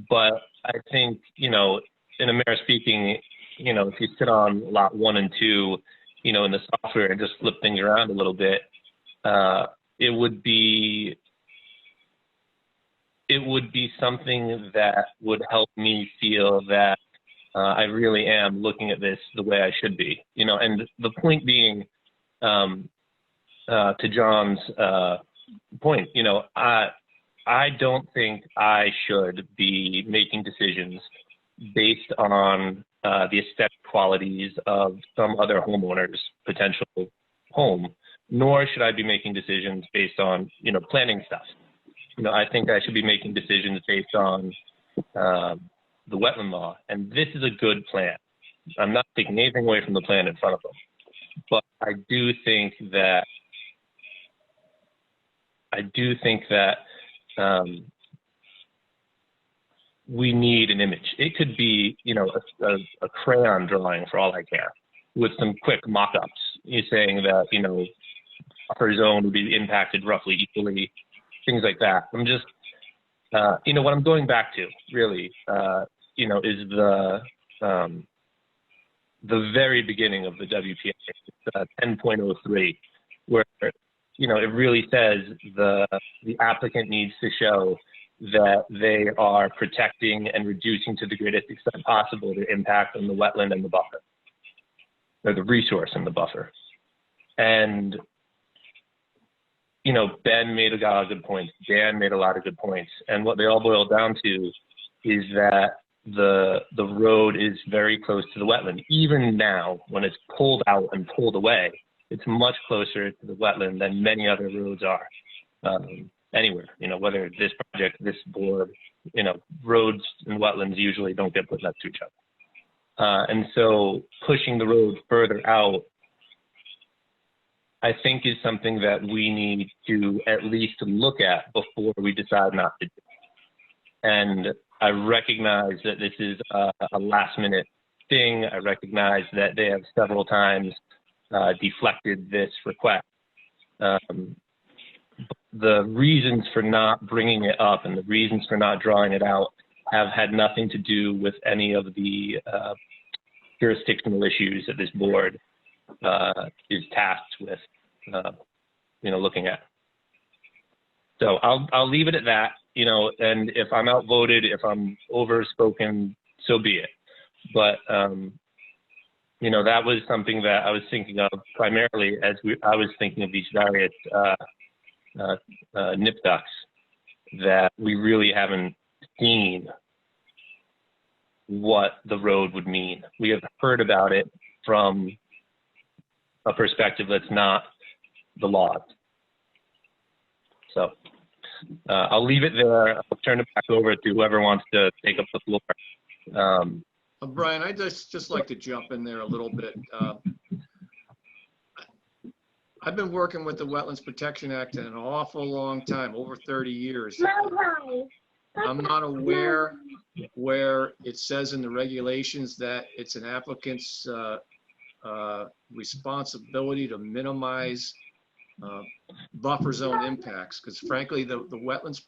But I think, you know, in a manner of speaking, you know, if you sit on lot 1 and 2, you know, in the software and just flip things around a little bit, it would be something that would help me feel that I really am looking at this the way I should be, you know. And the point being, to John's point, you know, I don't think I should be making decisions based on the aesthetic qualities of some other homeowner's potential home, nor should I be making decisions based on, you know, planning stuff. You know, I think I should be making decisions based on the wetland law, and this is a good plan. I'm not taking anything away from the plan in front of them, but I do think that we need an image. It could be, you know, a crayon drawing for all I care, with some quick mock-ups. You're saying that, you know, buffer zone would be impacted roughly equally, things like that. I'm just, you know, what I'm going back to really, you know, is the very beginning of the WPA, 10.03, where, you know, it really says the applicant needs to show that they are protecting and reducing to the greatest extent possible the impact on the wetland and the buffer, or the resource in the buffer. And, you know, Ben made a lot of good points. Dan made a lot of good points. And what they all boil down to is that the road is very close to the wetland. Even now, when it's pulled out and pulled away, it's much closer to the wetland than many other roads are. Anywhere, you know, whether this project, this board, you know, roads and wetlands usually don't get put next to each other. And so pushing the road further out, I think, is something that we need to at least look at before we decide not to do. And I recognize that this is a last minute thing. I recognize that they have several times deflected this request. The reasons for not bringing it up and the reasons for not drawing it out have had nothing to do with any of the jurisdictional issues that this board is tasked with, you know, looking at. So I'll leave it at that, you know, and if I'm outvoted, if I'm overspoken, so be it. But, you know, that was something that I was thinking of primarily as I was thinking of these various nip ducks that we really haven't seen what the road would mean. We have heard about it from a perspective that's not the law. So I'll leave it there. I'll turn it back over to whoever wants to take up the floor. Brian, I'd just like to jump in there a little bit. I've been working with the Wetlands Protection Act in an awful long time, over 30 years. I'm not aware where it says in the regulations that it's an applicant's responsibility to minimize buffer zone impacts, because frankly, the Wetlands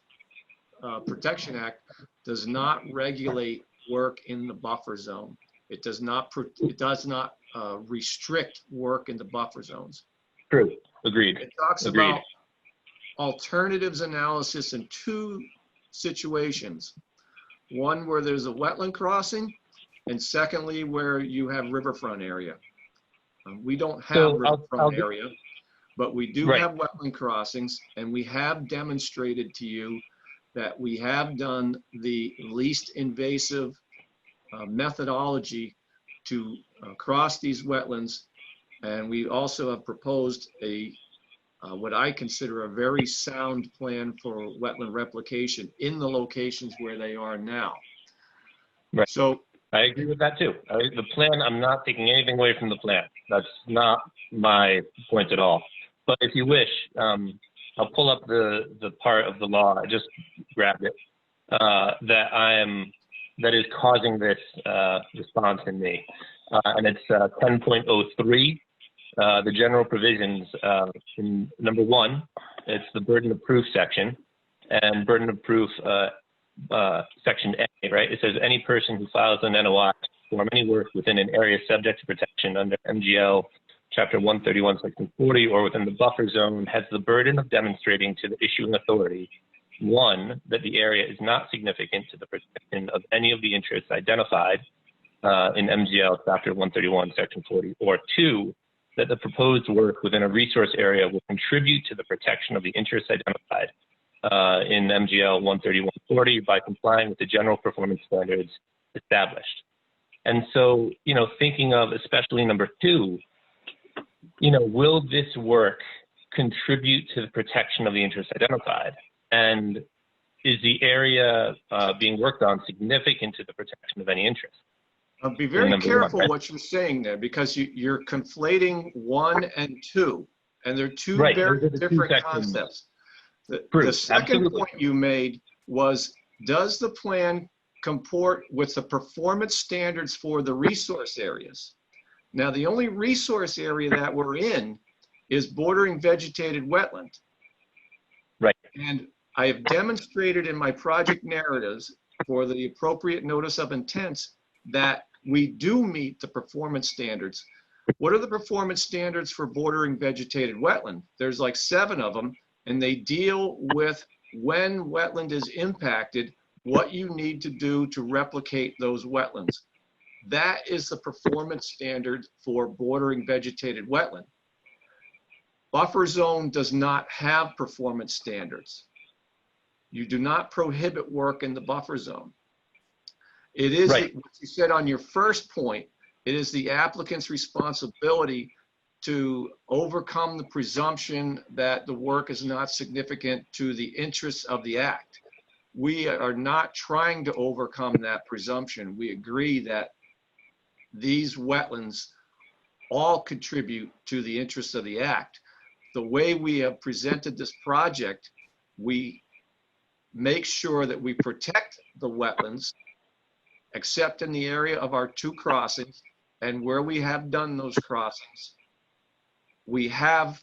Protection Act does not regulate work in the buffer zone. It does not restrict work in the buffer zones. True. Agreed. It talks Agreed. about alternatives analysis in two situations. One where there's a wetland crossing, and secondly, where you have riverfront area. We don't have riverfront area, but we do have wetland crossings, and we have demonstrated to you that we have done the least invasive methodology to cross these wetlands. And we also have proposed what I consider a very sound plan for wetland replication in the locations where they are now. Right. So I agree with that too. The plan, I'm not taking anything away from the plan. That's not my point at all. But if you wish, I'll pull up the part of the law. I just grabbed it. That is causing this response in me. And it's 10.03. The general provisions in number 1, it's the burden of proof section, and burden of proof section A, right? It says any person who files an NOI to perform any work within an area subject to protection under MGL Chapter 131, Section 40, or within the buffer zone has the burden of demonstrating to the issuing authority, 1, that the area is not significant to the protection of any of the interests identified in MGL Chapter 131, Section 40, or 2, that the proposed work within a resource area will contribute to the protection of the interests identified in MGL 131-40 by complying with the general performance standards established. And so, thinking of especially number 2, will this work contribute to the protection of the interests identified? And is the area being worked on significant to the protection of any interest? Be very careful what you're saying there, because you're conflating 1 and 2, and they're two Right, very those are the different two sections. concepts. The True, second absolutely. point you made was, does the plan comport with the performance standards for the resource areas? Now, the only resource area that we're in is bordering vegetated wetland. Right. And I have demonstrated in my project narratives for the appropriate notice of intents that we do meet the performance standards. What are the performance standards for bordering vegetated wetland? There's like 7 of them, and they deal with when wetland is impacted, what you need to do to replicate those wetlands. That is the performance standard for bordering vegetated wetland. Buffer zone does not have performance standards. You do not prohibit work in the buffer zone. It is, Right. what you said on your first point, it is the applicant's responsibility to overcome the presumption that the work is not significant to the interests of the act. We are not trying to overcome that presumption. We agree that these wetlands all contribute to the interests of the act. The way we have presented this project, we make sure that we protect the wetlands, except in the area of our 2 crossings, and where we have done those crossings, we have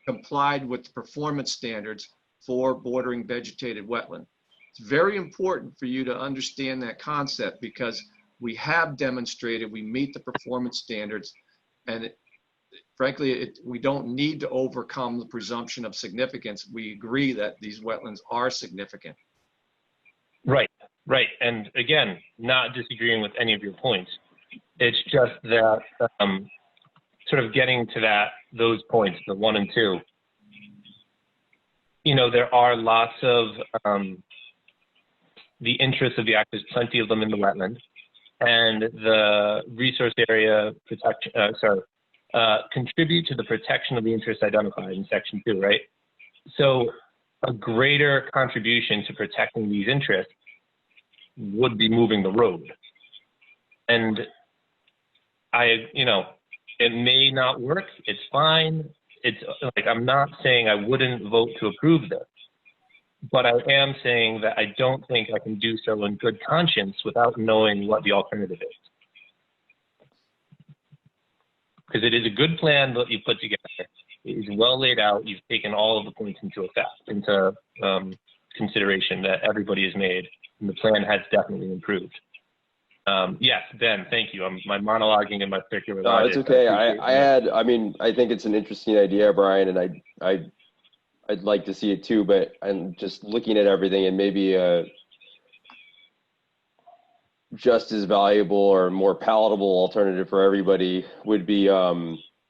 complied with the performance standards for bordering vegetated wetland. It's very important for you to understand that concept, because we have demonstrated we meet the performance standards, and frankly, we don't need to overcome the presumption of significance. We agree that these wetlands are significant. Right, right. And again, not disagreeing with any of your points. It's just that sort of getting to those points, the 1 and 2, there are lots of the interests of the act. There's plenty of them in the wetland, and the resource area protection, contribute to the protection of the interests identified in Section 2, right? So a greater contribution to protecting these interests would be moving the road. And it may not work. It's fine. It's like, I'm not saying I wouldn't vote to approve this, but I am saying that I don't think I can do so in good conscience without knowing what the alternative is. Because it is a good plan that you put together. It is well laid out. You've taken all of the points into consideration that everybody has made, and the plan has definitely improved. Yes, Ben, thank you. My monologuing in my circular. No, it's okay. I think it's an interesting idea, Brian, and I'd like to see it too, but I'm just looking at everything, and maybe just as valuable or more palatable alternative for everybody would be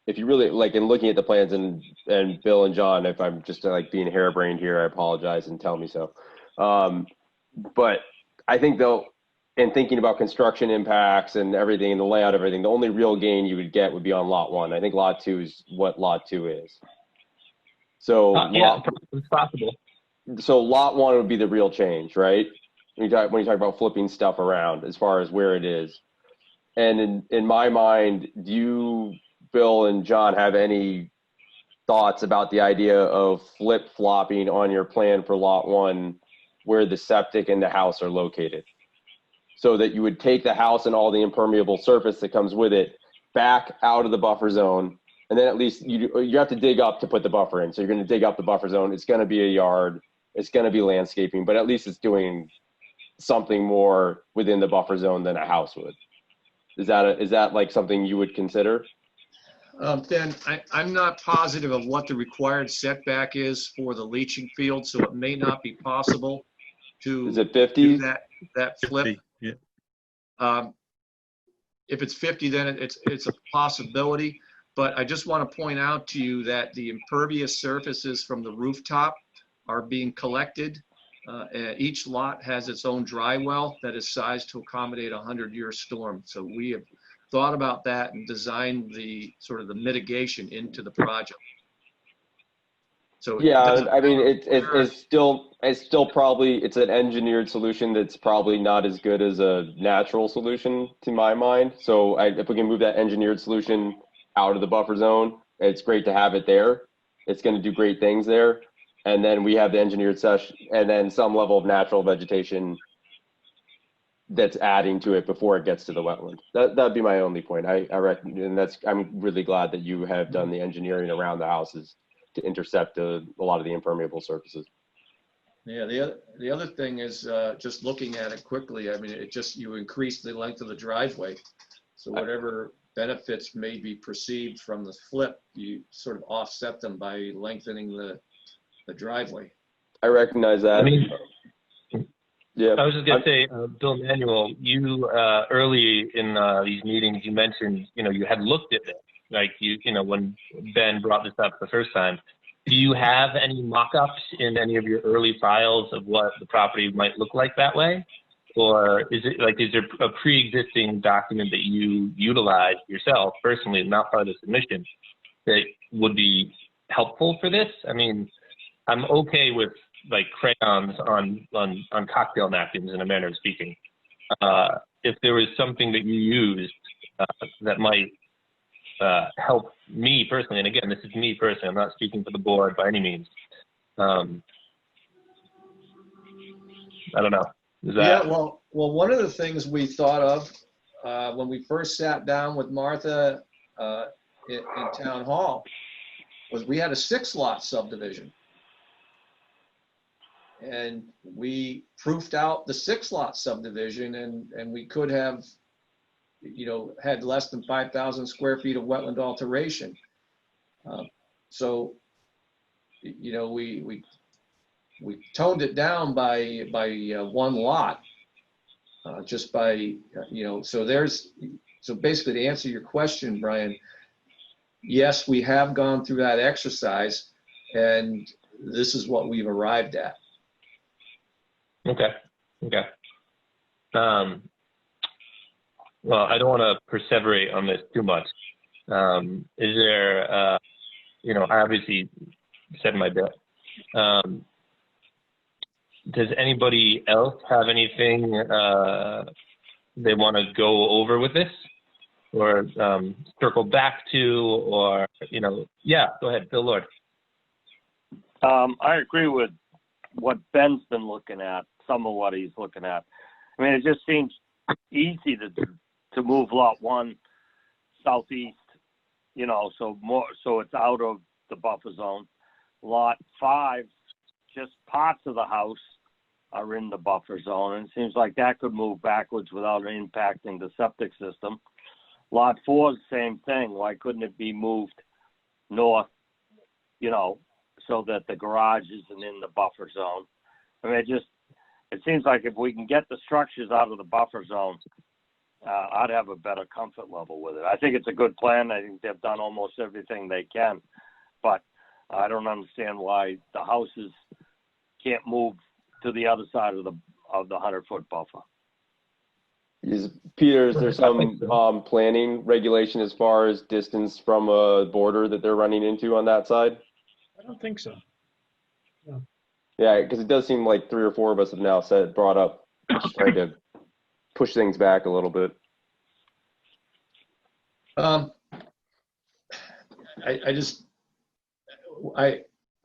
if you really like, in looking at the plans, and Bill and John, if I'm just like being harebrained here, I apologize and tell me so. But I think though, in thinking about construction impacts and everything and the layout of everything, the only real gain you would get would be on lot 1. I think lot 2 is what lot 2 is. So yeah, it's possible. So lot 1 would be the real change, right? When you talk about flipping stuff around as far as where it is. And in my mind, do you, Bill and John, have any thoughts about the idea of flip-flopping on your plan for lot 1 where the septic and the house are located. So that you would take the house and all the impermeable surface that comes with it back out of the buffer zone. And then at least you have to dig up to put the buffer in. So you're going to dig up the buffer zone. It's going to be a yard. It's going to be landscaping, but at least it's doing something more within the buffer zone than a house would. Is that like something you would consider? Ben, I'm not positive of what the required setback is for the leaching field, so it may not be possible to Is it do 50? that flip. 50, yeah. If it's 50, then it's a possibility. But I just want to point out to you that the impervious surfaces from the rooftop are being collected. Each lot has its own dry well that is sized to accommodate a 100-year storm. So we have thought about that and designed the sort of the mitigation into the project. So Yeah, doesn't I mean, matter where- it's still probably, it's an engineered solution that's probably not as good as a natural solution to my mind. So if we can move that engineered solution out of the buffer zone, it's great to have it there. It's going to do great things there. And then we have the engineered sesh and then some level of natural vegetation that's adding to it before it gets to the wetland. That'd be my only point. I reckon, and I'm really glad that you have done the engineering around the houses to intercept a lot of the impermeable surfaces. Yeah, the other thing is just looking at it quickly. I mean, you increase the length of the driveway. So whatever benefits may be perceived from the flip, you sort of offset them by lengthening the driveway. I recognize that. I mean, yeah. I was just gonna say, Bill Manuel, you early in these meetings, you mentioned, you had looked at it, like when Ben brought this up the first time. Do you have any mock-ups in any of your early files of what the property might look like that way? Or is there a pre-existing document that you utilize yourself personally, not part of the submission, that would be helpful for this? I mean, I'm okay with like crayons on cocktail napkins in a manner of speaking. If there was something that you used that might help me personally, and again, this is me personally, I'm not speaking for the board by any means. I don't know. Yeah, well, one of the things we thought of when we first sat down with Martha in town hall was we had a 6-lot subdivision. And we proofed out the 6-lot subdivision and we could have, had less than 5,000 square feet of wetland alteration. So, we toned it down by 1 lot, just by, so basically to answer your question, Brian, yes, we have gone through that exercise and this is what we've arrived at. Okay. Well, I don't want to perseverate on this too much. Is there, I obviously said my bit. Does anybody else have anything they want to go over with this, or circle back to, or yeah, go ahead, Bill Lord. I agree with what Ben's been looking at, some of what he's looking at. I mean, it just seems easy to move lot 1 southeast, so it's out of the buffer zone. Lot 5, just parts of the house are in the buffer zone, and it seems like that could move backwards without impacting the septic system. Lot 4 is the same thing. Why couldn't it be moved north, so that the garage isn't in the buffer zone? I mean, it seems like if we can get the structures out of the buffer zone, I'd have a better comfort level with it. I think it's a good plan. I think they've done almost everything they can, but I don't understand why the houses can't move to the other side of the 100-foot buffer. Peter, is there some planning regulation as far as distance from a border that they're running into on that side? I don't think so. No. Yeah, because it does seem like 3 or 4 of us have now brought up just trying to push things back a little bit.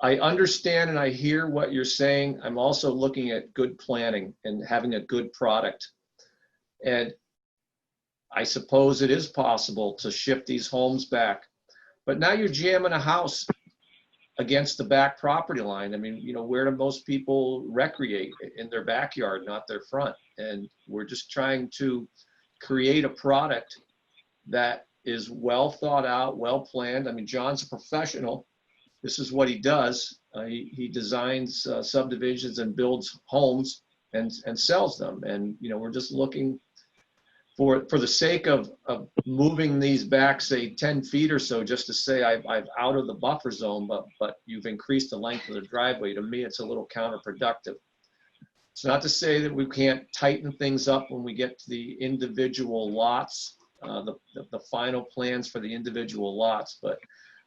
I understand and I hear what you're saying. I'm also looking at good planning and having a good product. And I suppose it is possible to shift these homes back, but now you're jamming a house against the back property line. I mean, you know, where do most people recreate? In their backyard, not their front. And we're just trying to create a product that is well thought out, well planned. I mean, John's a professional. This is what he does. He designs subdivisions and builds homes and sells them. And, you know, we're just looking for the sake of moving these back, say 10 feet or so, just to say I've out of the buffer zone, but you've increased the length of the driveway. To me, it's a little counterproductive. It's not to say that we can't tighten things up when we get to the individual lots, the final plans for the individual lots, but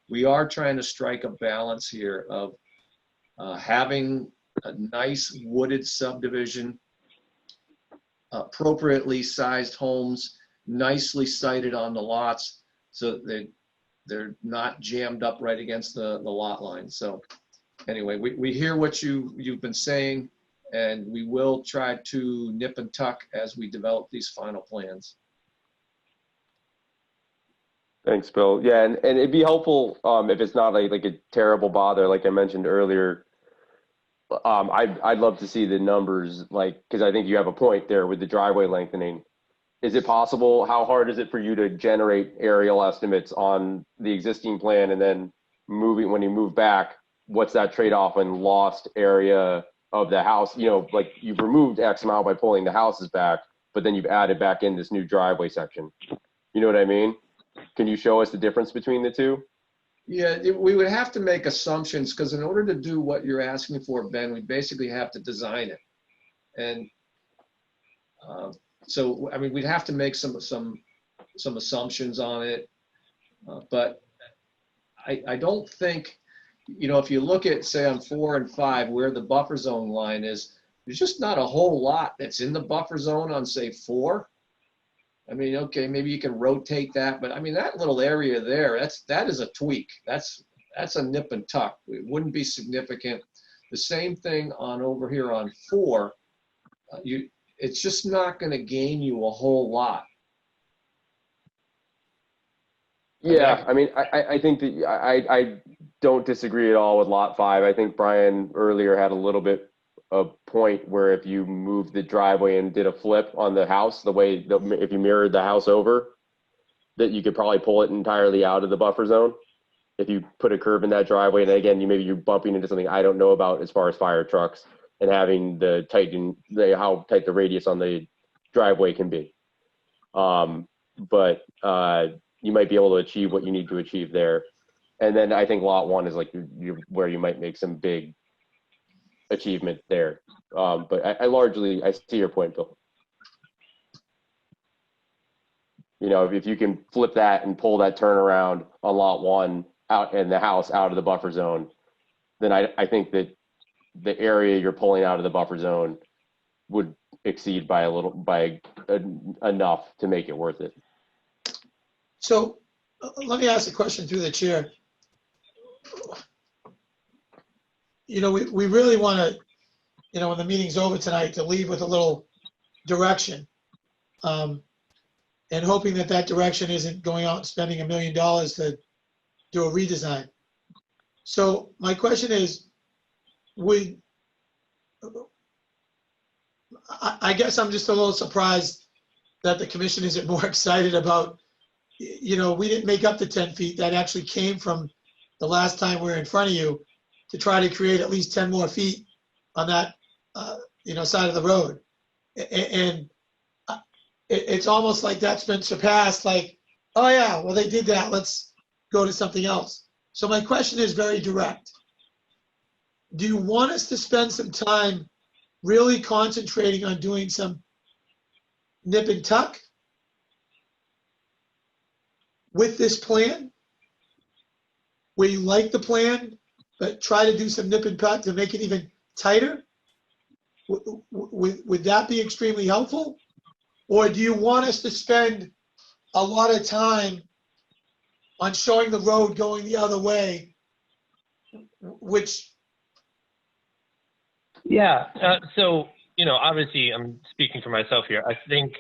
we are trying to strike a balance here of having a nice wooded subdivision, appropriately sized homes, nicely sited on the lots, so that they're not jammed up right against the lot line. So anyway, we hear what you've been saying, and we will try to nip and tuck as we develop these final plans. Thanks, Bill. Yeah, and it'd be helpful if it's not like a terrible bother, like I mentioned earlier. I'd love to see the numbers, like, because I think you have a point there with the driveway lengthening. Is it possible? How hard is it for you to generate aerial estimates on the existing plan, and then when you move back, what's that trade-off in lost area of the house? You know, like you've removed X amount by pulling the houses back, but then you've added back in this new driveway section. You know what I mean? Can you show us the difference between the two? Yeah, we would have to make assumptions, because in order to do what you're asking for, Ben, we basically have to design it. And so, I mean, we'd have to make some assumptions on it. But I don't think, you know, if you look at, say, on 4 and 5, where the buffer zone line is, there's just not a whole lot that's in the buffer zone on, say, 4. I mean, okay, maybe you can rotate that, but I mean, that little area there, that is a tweak. That's a nip and tuck. It wouldn't be significant. The same thing on over here on 4. It's just not going to gain you a whole lot. Yeah, I mean, I think that I don't disagree at all with lot 5. I think Brian earlier had a little bit a point where if you moved the driveway and did a flip on the house, if you mirrored the house over, that you could probably pull it entirely out of the buffer zone. If you put a curve in that driveway, and again, you're bumping into something I don't know about as far as fire trucks, and having how tight the radius on the driveway can be. But you might be able to achieve what you need to achieve there. And then I think lot 1 is like where you might make some big achievement there. But I see your point, Bill. You know, if you can flip that and pull that turnaround on lot 1 out and the house out of the buffer zone, then I think that the area you're pulling out of the buffer zone would exceed by enough to make it worth it. So let me ask a question through the chair. You know, we really want to, you know, when the meeting's over tonight, to leave with a little direction, and hoping that direction isn't going out and spending $1 million to do a redesign. So my question is, I guess I'm just a little surprised that the commission isn't more excited about, you know, we didn't make up the 10 feet. That actually came from the last time we were in front of you, to try to create at least 10 more feet on that, you know, side of the road. And it's almost like that's been surpassed, like, oh yeah, well, they did that, let's go to something else. So my question is very direct. Do you want us to spend some time really concentrating on doing some nip and tuck with this plan, where you like the plan, but try to do some nip and tuck to make it even tighter? Would that be extremely helpful? Or do you want us to spend a lot of time on showing the road going the other way which, Yeah. So, obviously I'm speaking for myself here. I think,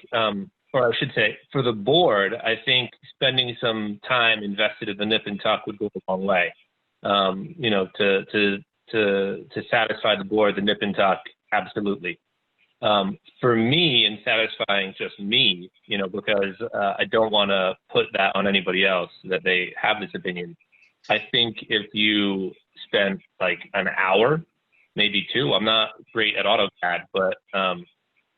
or I should say for the board, I think spending some time invested in the nip and tuck would go a long way. To satisfy the board, the nip and tuck, absolutely. For me, in satisfying just me, because I don't want to put that on anybody else that they have this opinion. I think if you spend like an hour, maybe two, I'm not great at AutoCAD, but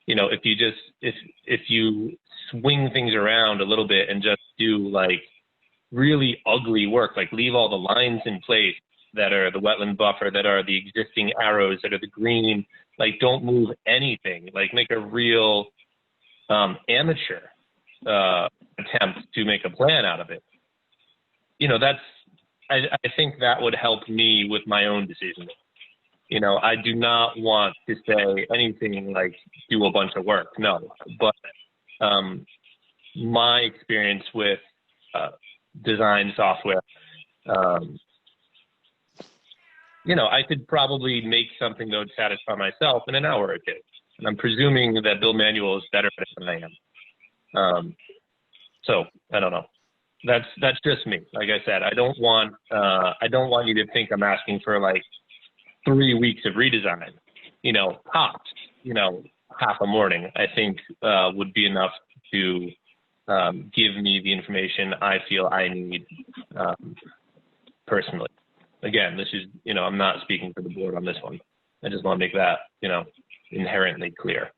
if you swing things around a little bit and just do like really ugly work, like leave all the lines in place that are the wetland buffer, that are the existing arrows, that are the green, like don't move anything, like make a real amateur attempt to make a plan out of it. I think that would help me with my own decision. I do not want to say anything like do a bunch of work, no, but my experience with design software, I could probably make something that would satisfy myself in an hour or two. And I'm presuming that Bill Manuel is better at it than I am. So I don't know. That's just me. Like I said, I don't want you to think I'm asking for like 3 weeks of redesign. Tops, half a morning, I think would be enough to give me the information I feel I need personally. Again, this is, I'm not speaking for the board on this one. I just want to make that, inherently clear.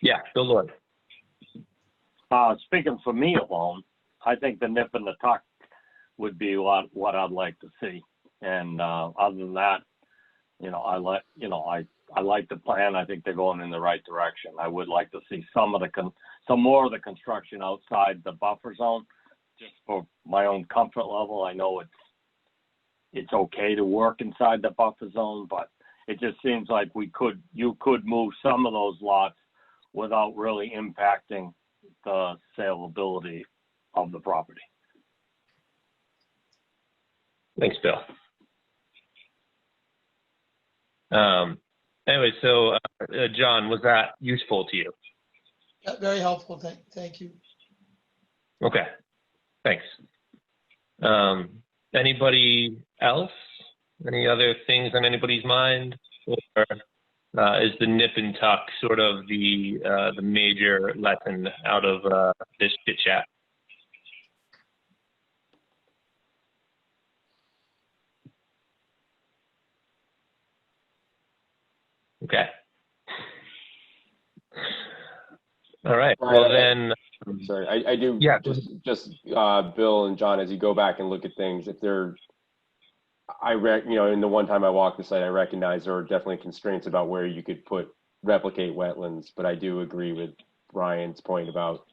Yeah, Bill Lord. Speaking for me alone, I think the nip and the tuck would be what I'd like to see. And other than that, I like the plan. I think they're going in the right direction. I would like to see some more of the construction outside the buffer zone, just for my own comfort level. I know it's okay to work inside the buffer zone, but it just seems like you could move some of those lots without really impacting the saleability of the property. Thanks, Bill. Anyway, so John, was that useful to you? yeah, very helpful. Thank you. Okay, thanks. Anybody else? Any other things on anybody's mind? Or is the nip and tuck sort of the major lesson out of this chit chat? Okay. All right. Well then. Sorry, I do. Yeah. Just Bill and John, as you go back and look at things, if they're, in the one time I walked the site, I recognize there are definitely constraints about where you could replicate wetlands, but I do agree with Ryan's point about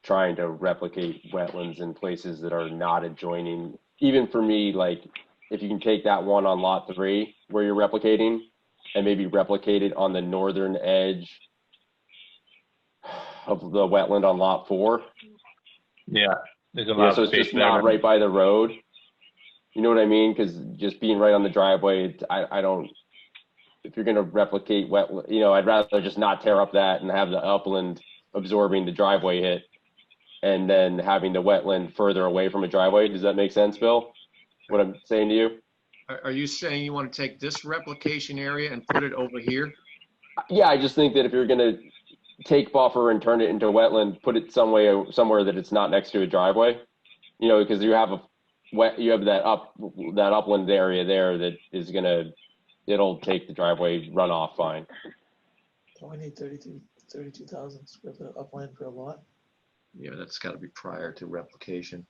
trying to replicate wetlands in places that are not adjoining. Even for me, like if you can take that one on lot 3 where you're replicating and maybe replicate it on the northern edge of the wetland on lot 4. Yeah, there's a lot so of it's space just there. not right by the road. You know what I mean? Because just being right on the driveway, I don't. If you're going to replicate wetland, I'd rather just not tear up that and have the upland absorbing the driveway hit, and then having the wetland further away from a driveway. Does that make sense, Bill? What I'm saying to you? Are you saying you want to take this replication area and put it over here? Yeah, I just think that if you're going to take buffer and turn it into a wetland, put it somewhere that it's not next to a driveway, because you have that upland area there that is it'll take the driveway runoff fine. We need 32,000 square foot upland per lot. Yeah, that's got to be prior to replication.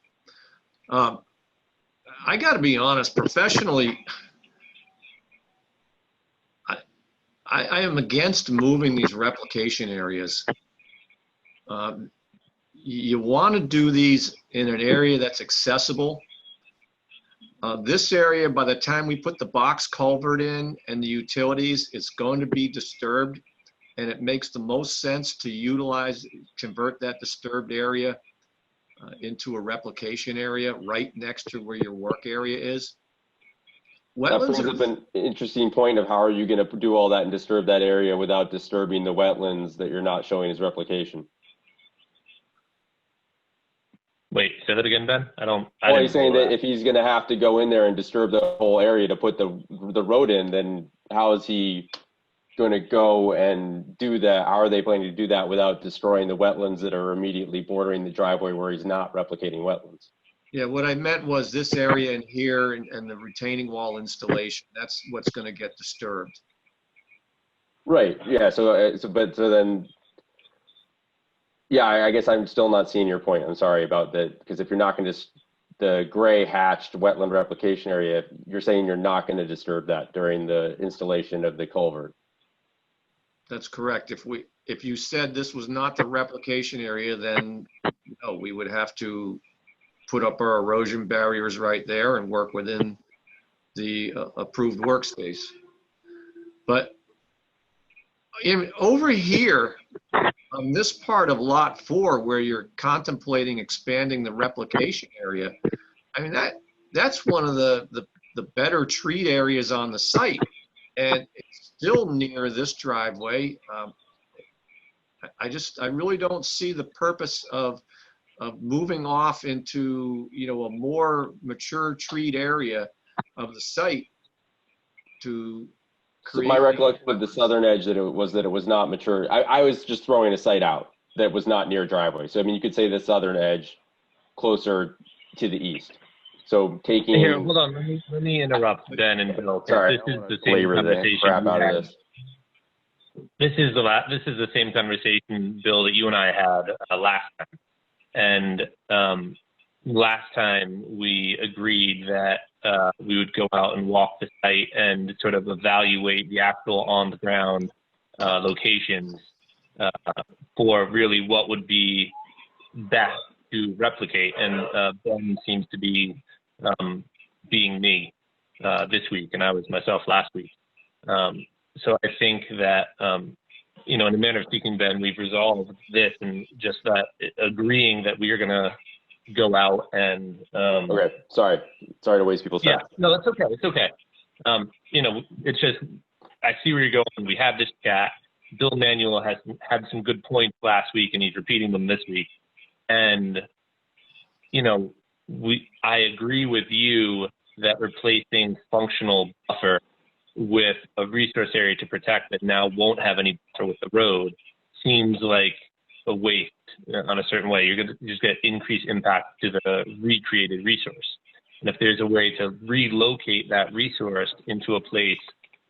I got to be honest, professionally, I am against moving these replication areas. You want to do these in an area that's accessible. This area, by the time we put the box culvert in and the utilities, it's going to be disturbed, and it makes the most sense to convert that disturbed area into a replication area right next to where your work area is. That brings up an interesting point of how are you going to do all that and disturb that area without disturbing the wetlands that you're not showing as replication? Wait, say that again, Ben? Well, he's saying that if he's going to have to go in there and disturb the whole area to put the road in, then how is he going to go and do that? How are they planning to do that without destroying the wetlands that are immediately bordering the driveway where he's not replicating wetlands? Yeah, what I meant was this area in here and the retaining wall installation. That's what's going to get disturbed. Right. Yeah. So then, yeah, I guess I'm still not seeing your point. I'm sorry about that, because if you're not going to the gray hatched wetland replication area, you're saying you're not going to disturb that during the installation of the culvert. That's correct. If you said this was not the replication area, then no, we would have to put up our erosion barriers right there and work within the approved workspace. But over here, on this part of lot 4, where you're contemplating expanding the replication area, I mean, that's one of the better treat areas on the site, and it's still near this driveway. I really don't see the purpose of moving off into, a more mature treat area of the site to create. So my recollection of the southern edge that it was not mature. I was just throwing a site out that was not near a driveway. So I mean, you could say the southern edge closer to the east. So taking here, hold on, let me interrupt Ben and Bill. Sorry, this is the same conversation. Crap out of this. This is the same conversation, Bill, that you and I had last time. And last time we agreed that we would go out and walk the site and sort of evaluate the actual on the ground locations for really what would be best to replicate. And Ben seems to be being me this week, and I was myself last week. So I think that, in a manner of speaking, Ben, we've resolved this, and just that agreeing that we are going to go out and. Okay, sorry to waste people's time. Yeah, no, that's okay. It's okay. It's just, I see where you're going. We had this chat. Bill Manuel has had some good points last week, and he's repeating them this week. And, I agree with you that replacing functional buffer with a resource area to protect that now won't have any buffer with the road seems like a waste on a certain way. You're going to just get increased impact to the recreated resource. And if there's a way to relocate that resource into a place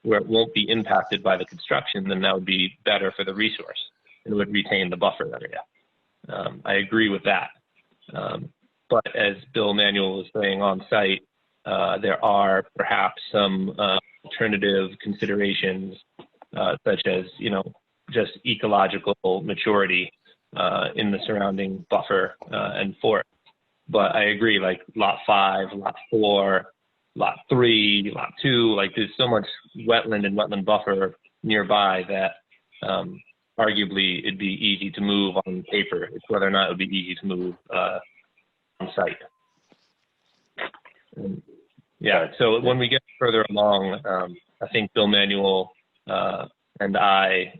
where it won't be impacted by the construction, then that would be better for the resource and it would retain the buffer area. I agree with that. But as Bill Manuel was saying on site, there are perhaps some alternative considerations, such as, just ecological maturity in the surrounding buffer and fort. But I agree, like lot 5, lot 4, lot 3, lot 2, like there's so much wetland and wetland buffer nearby that arguably it'd be easy to move on paper. It's whether or not it would be easy to move on site. Yeah, so when we get further along, I think Bill Manuel and I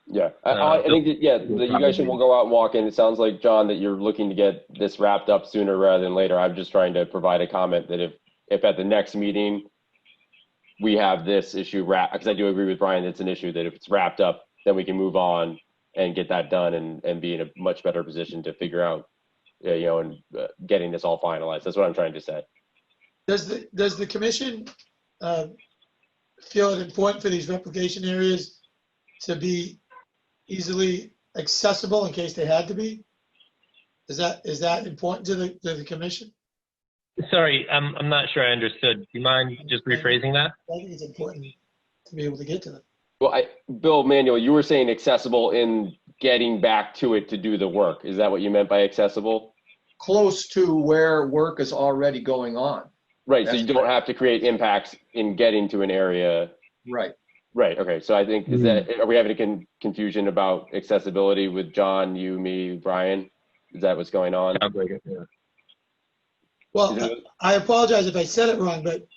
yeah, I think that, that you guys will go out and walk in. It sounds like, John, that you're looking to get this wrapped up sooner rather than later. I'm just trying to provide a comment that if at the next meeting we have this issue wrapped, because I do agree with Brian, it's an issue that if it's wrapped up, then we can move on and get that done and be in a much better position to figure out, and getting this all finalized. That's what I'm trying to say. Does the commission feel it important for these replication areas to be easily accessible in case they had to be? Is that important to the commission? Sorry, I'm not sure I understood. Do you mind just rephrasing that? I think it's important to be able to get to them. Well, Bill Manuel, you were saying accessible in getting back to it to do the work. Is that what you meant by accessible? Close to where work is already going on. Right, so you don't have to create impacts in getting to an area. Right. Right, okay, so I think, are we having a confusion about accessibility with John, you, me, Brian? Is that what's going on? Sounds like it, yeah. Well, I apologize if I said it wrong, but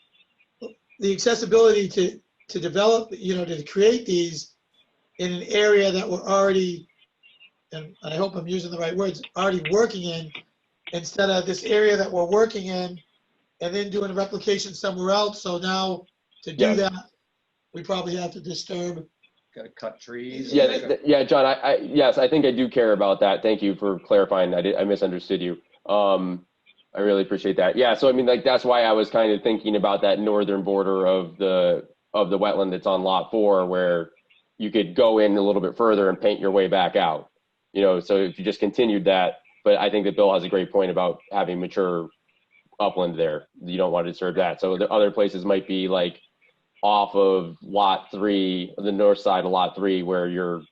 the accessibility to develop, to create these in an area that we're already, and I hope I'm using the right words, already working in, instead of this area that we're working in and then doing a replication somewhere else. So now to do Yes. that, we probably have to disturb. Got to cut trees. Yeah, John, yes, I think I do care about that. Thank you for clarifying. I misunderstood you. I really appreciate that. Yeah, so I mean, like, that's why I was kind of thinking about that northern border of the wetland that's on lot 4, where you could go in a little bit further and paint your way back out. So if you just continued that, but I think that Bill has a great point about having mature upland there. You don't want to disturb that. So the other places might be like off of lot 3, the north side of lot 3, where you're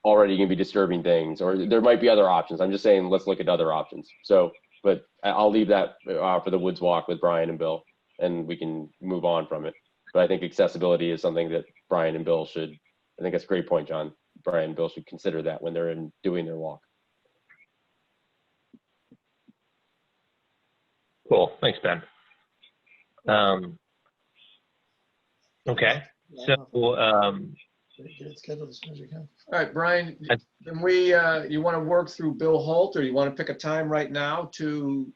already going to be disturbing things, or there might be other options. I'm just saying, let's look at other options. So, but I'll leave that for the woods walk with Brian and Bill, and we can move on from it. But I think accessibility is something that Brian and Bill should, I think that's a great point, John. Brian and Bill should consider that when they're doing their walk. Cool. Thanks, Ben. Okay. So, Get it scheduled as soon as we can. All right, Brian, can you want to work through Bill Holt, or you want to pick a time right now to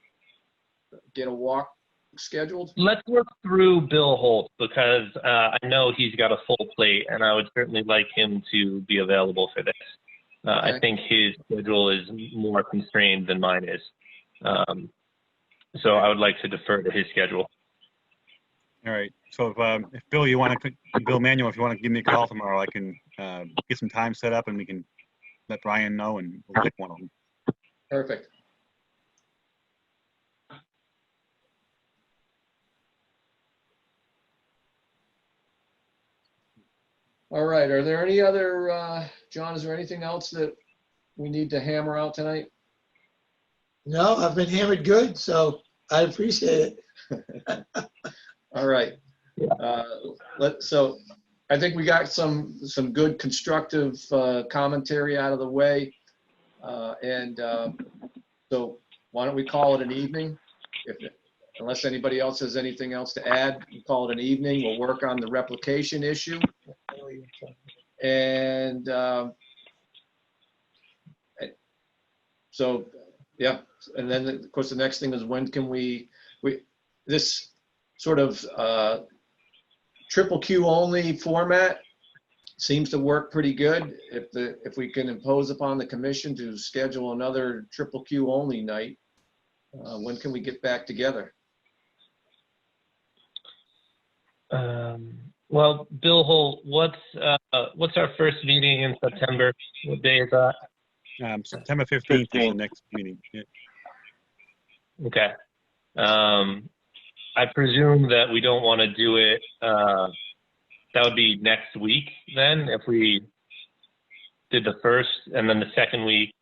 get a walk scheduled? let's work through Bill Holt, because I know he's got a full plate, and I would certainly like him to be available for this. I think his schedule is more constrained than mine is. So I would like to defer to his schedule. All right. So if Bill, Bill Manuel, if you want to give me a call tomorrow, I can get some time set up and we can let Brian know and we'll pick one of them. Perfect. All right. Are there any other, John, is there anything else that we need to hammer out tonight? No, I've been hammered good, so I appreciate it. All right. So I think we got some good constructive commentary out of the way. So why don't we call it an evening? Unless anybody else has anything else to add, we'll call it an evening. We'll work on the replication issue. And so, yeah. And then, of course, the next thing is when can this sort of triple Q only format seems to work pretty good. If we can impose upon the commission to schedule another triple Q only night, when can we get back together? Well, Bill Holt, what's our first meeting in September? What day is that? September 15th is the next meeting. Yeah. Okay. I presume that we don't want to do it, that would be next week then, if we did the first, and then the second week.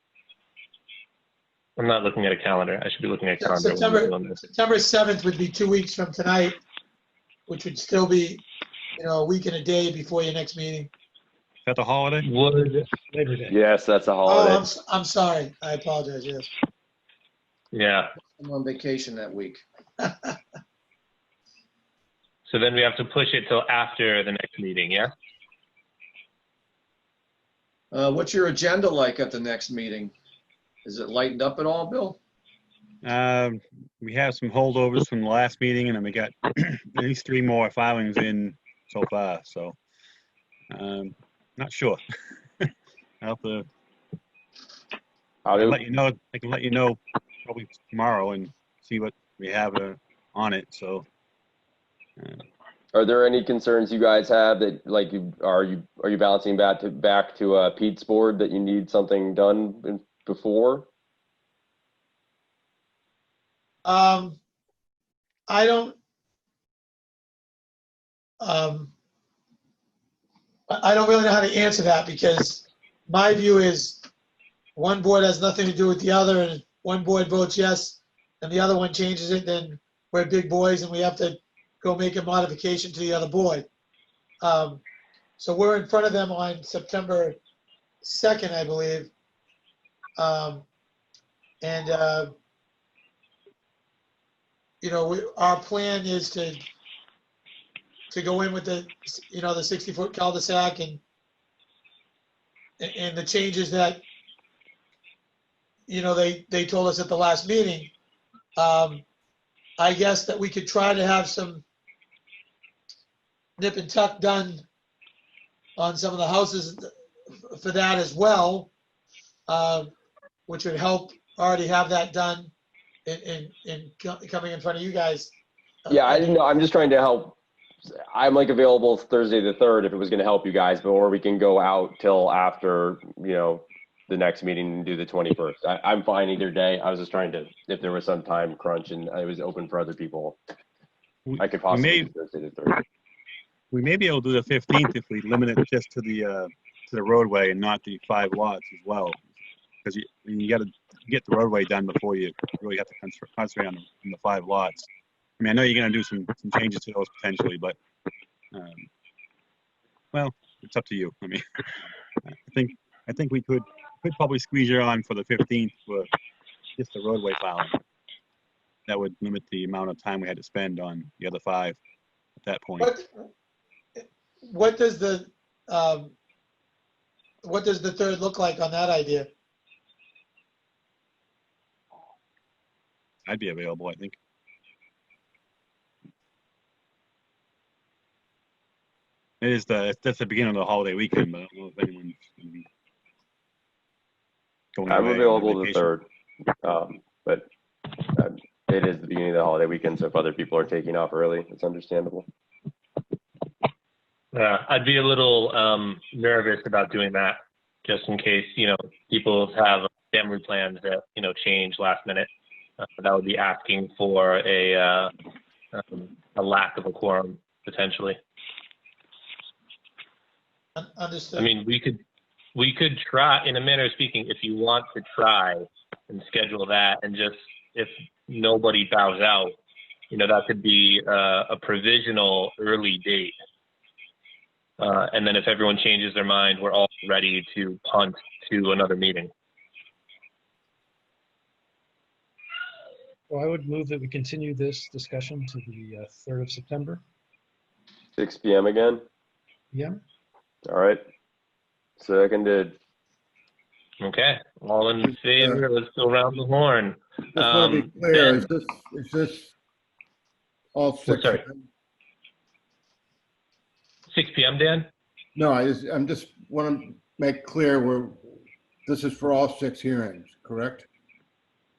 I'm not looking at a calendar. I should be looking at a calendar. September 7th would be 2 weeks from tonight, which would still be, a week and a day before your next meeting. Is that the holiday? Labor Day. Yes, that's a holiday. Oh, I'm sorry. I apologize, yes. Yeah. I'm on vacation that week. So then we have to push it till after the next meeting, yeah? What's your agenda like at the next meeting? Is it lightened up at all, Bill? We have some holdovers from the last meeting, and then we got at least 3 more filings in so far. So, not sure. I'll have to let you know. I can let you know probably tomorrow and see what we have on it. So. Are there any concerns you guys have that, like, are you balancing back to Pete's board that you need something done before? I don't really know how to answer that, because my view is one board has nothing to do with the other, and one board votes yes and the other one changes it, then we're big boys and we have to go make a modification to the other board. So we're in front of them on September 2nd, I believe. our plan is to go in with the 60-foot cul-de-sac and the changes that, they told us at the last meeting. I guess that we could try to have some nip and tuck done on some of the houses for that as well, which would help already have that done in coming in front of you guys. Yeah, I didn't know. I'm just trying to help. I'm like available Thursday the 3rd if it was going to help you guys, or we can go out till after, the next meeting and do the 21st. I'm fine either day. I was just trying to, if there was some time crunch and I was open for other people, I could possibly do Thursday the 3rd. We may be able to do the 15th if we limit it just to the roadway and not the 5 lots as well. Because you got to get the roadway done before you really have to concentrate on the 5 lots. I mean, I know you're going to do some changes to those potentially, but well, it's up to you. I mean, I think we could probably squeeze you on for the 15th for just the roadway filing. That would limit the amount of time we had to spend on the other 5 at that point. What does the 3rd look like on that idea? I'd be available, I think. That's the beginning of the holiday weekend, but I don't know if anyone's going to be going I'm away on available the vacation. 3rd, but it is the beginning of the holiday weekend, so if other people are taking off early, it's understandable. I'd be a little nervous about doing that, just in case, people have family plans that, change last minute. That would be asking for a lack of a quorum, potentially. Understood. I mean, we could try, in a manner of speaking, if you want to try and schedule that, and just, if nobody bows out, that could be a provisional early date. And then if everyone changes their mind, we're all ready to punt to another meeting. Well, I would move that we continue this discussion to the 3rd of September. 6 p.m. again? Yeah. All right. Seconded. Okay, all in favor? Let's go around the horn. Just want to be clear, Ben. is this all 6? Sorry. 6 p.m., Dan? No, I'm just want to make clear this is for all 6 hearings, correct?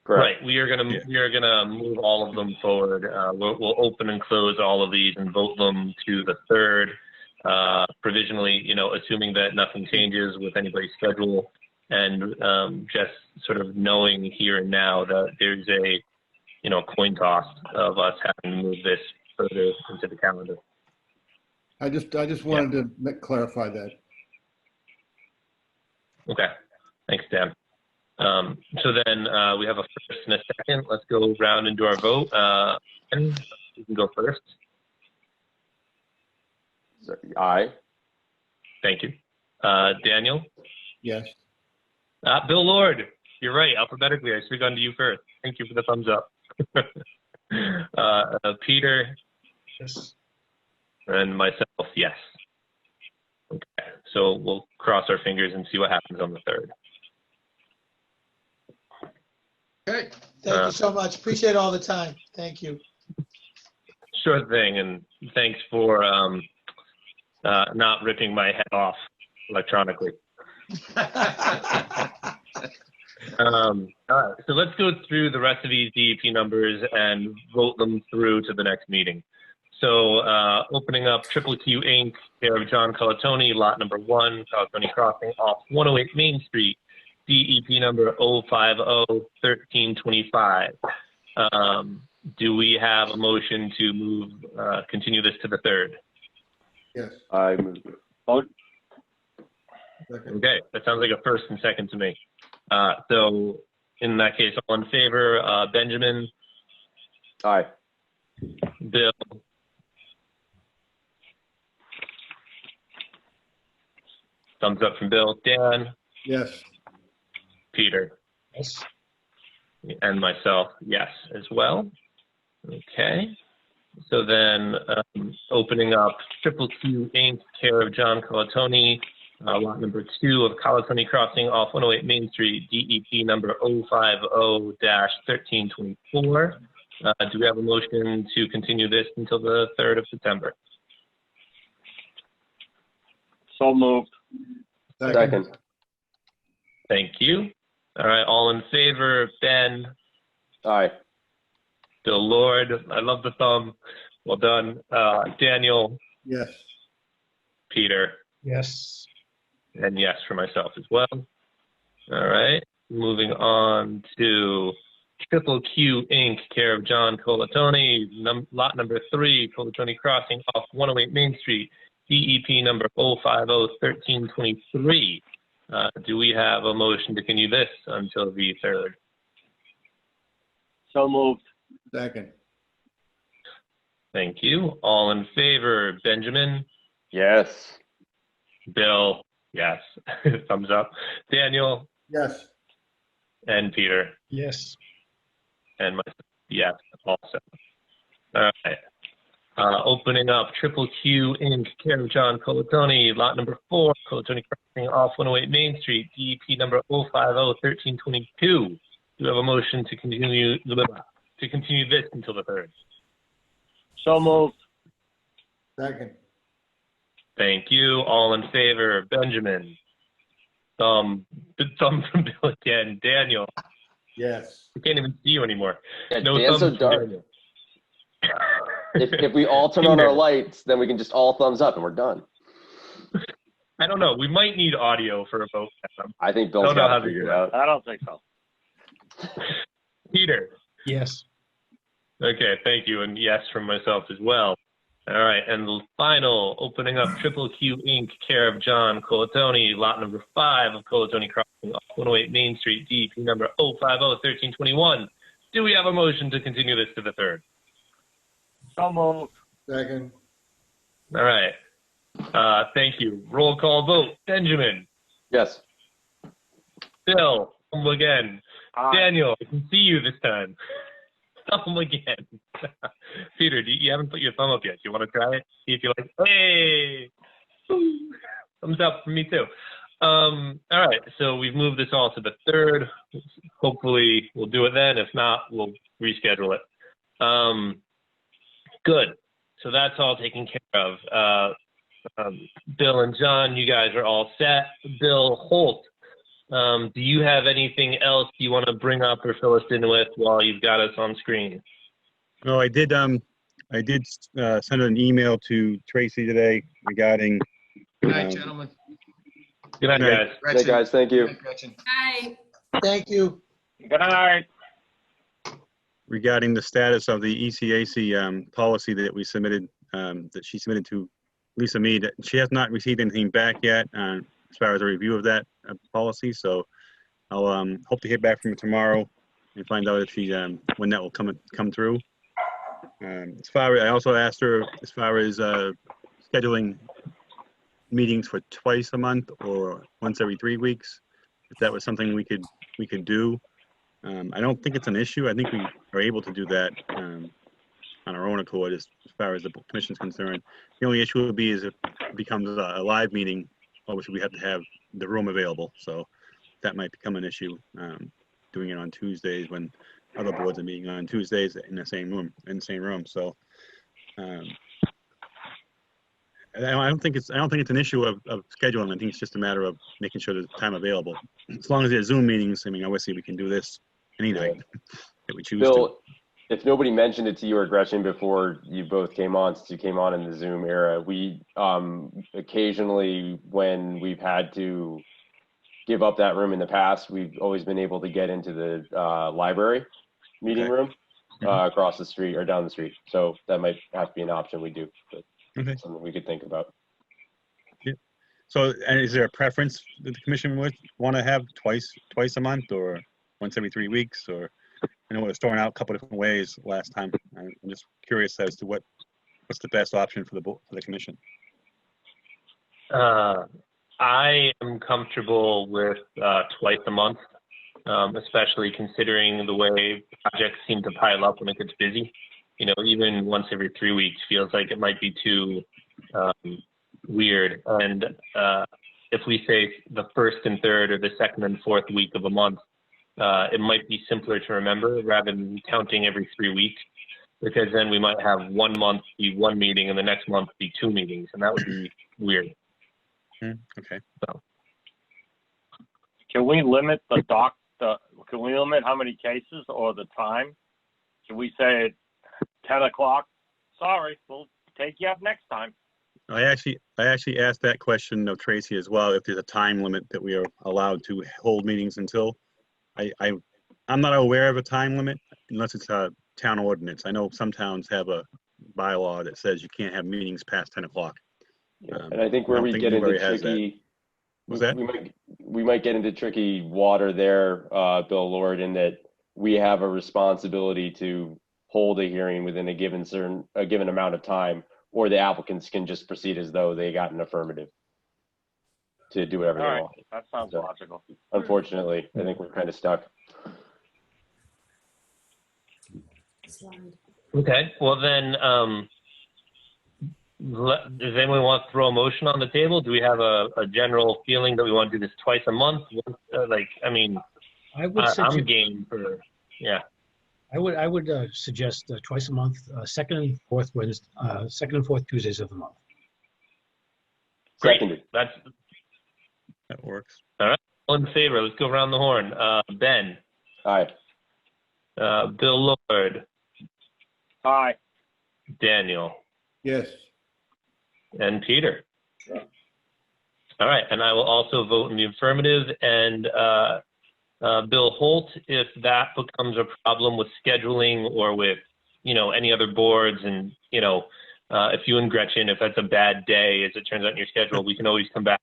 Correct. Right. We are gonna move all of them forward. We'll open and close all of these and vote them to the 3rd, provisionally. Assuming that nothing changes with anybody's schedule, and just sort of knowing here and now that there's a coin toss of us having to move this further into the calendar. I just wanted to clarify that. Okay. Thanks, Dan. So then we have a first and a second. Let's go round and do our vote. And you can go first. Aye. Thank you. Daniel? Yes. Bill Lord, you're right. Alphabetically, I should have gone to you first. Thank you for the thumbs up. Peter? Yes. And myself, yes. Okay. So we'll cross our fingers and see what happens on the 3rd. Okay. Thank you so much. Appreciate all the time. Thank you. Sure thing, and thanks for not ripping my head off electronically. So let's go through the rest of these DEP numbers and vote them through to the next meeting. So opening up Triple Q Inc., care of John Colatoni, lot number 1, Colatoni Crossing off 108 Main Street, DEP number 050-1325. Do we have a motion to continue this to the 3rd? Yes. I move it. Okay, that sounds like a first and second to me. So in that case, all in favor, Benjamin? Aye. Bill? Thumbs up from Bill. Dan? Yes. Peter? Yes. And myself, yes, as well. Okay. So then, opening up Triple Q Inc., care of John Colatoni, lot number 2 of Colatoni Crossing off 108 Main Street, DEP number 050-1324. Do we have a motion to continue this until the 3rd of September? So moved. Second. Thank you. All right, all in favor, Ben, Aye. Bill Lord, I love the thumb. Well done. Daniel, Yes. Peter, Yes. and yes for myself as well. All right, moving on to Triple Q Inc., care of John Colatoni, lot number 3, Colatoni Crossing off 108 Main Street, DEP number 050-1323. Do we have a motion to continue this until the 3rd? So moved. Second. Thank you. All in favor, Benjamin, Yes. Bill, yes, thumbs up, Daniel, Yes. and Peter, Yes. and myself, yes, also. All right. Opening up Triple Q Inc., care of John Colatoni, lot number 4, Colatoni Crossing off 108 Main Street, DEP number 050-1322. Do we have a motion to continue this until the 3rd? So moved. Second. Thank you. All in favor, Benjamin, thumb from Bill again, Daniel. Yes. I can't even see you anymore. Yeah, No Dan's thumbs so from dark. Daniel. If we all turn on our lights, then we can just all thumbs up and we're done. I don't know. We might need audio for a vote. I think Don't Bill's know got how it to figured do out. I don't think so. Peter. Yes. Okay, thank you. And yes from myself as well. All right, and the final, opening up Triple Q Inc., care of John Colatoni, lot number 5 of Colatoni Crossing off 108 Main Street, DEP number 050-1321. Do we have a motion to continue this to the 3rd? So moved. Second. All right. Thank you. Roll call vote. Benjamin, Yes. Bill, thumb again. Aye. Daniel, I can see you this time. Thumb again. Peter, you haven't put your thumb up yet. Do you want to try it? See if you're like, hey, Woo. Thumbs up for me too. All right, so we've moved this all to the 3rd. Hopefully we'll do it then. If not, we'll reschedule it. Good. So that's all taken care of. Bill and John, you guys are all set. Bill Holt, do you have anything else you want to bring up or fill us in with while you've got us on screen? No, I did send an email to Tracy today regarding. Good night, gentlemen. Good night, Good night. guys. Hey, guys, thank you. Good night, Gretchen. Hi. Thank you. Good night. Regarding the status of the ECAC policy that we submitted, that she submitted to Lisa Mead. She has not received anything back yet as far as a review of that policy. So I'll hope to hear back from her tomorrow and find out if she when that will come through. As far as I also asked her as far as scheduling meetings for twice a month or once every 3 weeks, if that was something we could do. I don't think it's an issue. I think we are able to do that on our own accord as far as the commission's concerned. The only issue would be is if it becomes a live meeting, obviously we have to have the room available. So that might become an issue, doing it on Tuesdays when other boards are meeting on Tuesdays in the same room. So I don't think it's an issue of scheduling. I think it's just a matter of making sure there's time available. As long as there's Zoom meetings, I mean, obviously we can do this any night that we choose to. Bill, if nobody mentioned it to you or Gretchen before you both came on, since you came on in the Zoom era, we occasionally, when we've had to give up that room in the past, we've always been able to get into the library meeting room across the street or down the street. So that might have to be an option we do, but something we could think about. Yeah. So, and is there a preference that the commission would want to have twice a month or once every 3 weeks? Or I know it was thrown out a couple different ways last time. I'm just curious as to what's the best option for the commission. I am comfortable with twice a month, especially considering the way projects seem to pile up when it gets busy. even once every 3 weeks feels like it might be too weird. And if we say the first and third or the second and fourth week of a month, it might be simpler to remember rather than counting every 3 weeks, because then we might have 1 month be 1 meeting and the next month be 2 meetings, and that would be weird. Okay. So. Can we limit can we limit how many cases or the time? Can we say at 10 o'clock? Sorry, we'll take you up next time. I actually asked that question of Tracy as well, if there's a time limit that we are allowed to hold meetings until. I'm not aware of a time limit unless it's a town ordinance. I know some towns have a bylaw that says you can't have meetings past 10 o'clock. And I think where we get into tricky, we might get into tricky water there, Bill Lord, in that we have a responsibility to hold a hearing within a given amount of time, or the applicants can just proceed as though they got an affirmative to do whatever they want. That sounds logical. Unfortunately, I think we're kind of stuck. Okay, well then, does anyone want to throw a motion on the table? Do we have a general feeling that we want to do this twice a month? I'm game for, yeah. I would suggest twice a month, second and fourth Tuesdays of the month. Great. Seconded. That works. All right. All in favor? Let's go around the horn. Ben. Aye. Bill Lord. Aye. Daniel. Yes. And Peter. Yeah. All right. And I will also vote in the affirmative. And Bill Holt, if that becomes a problem with scheduling or with, any other boards, and, if you and Gretchen, if that's a bad day, as it turns out in your schedule, we can always come back,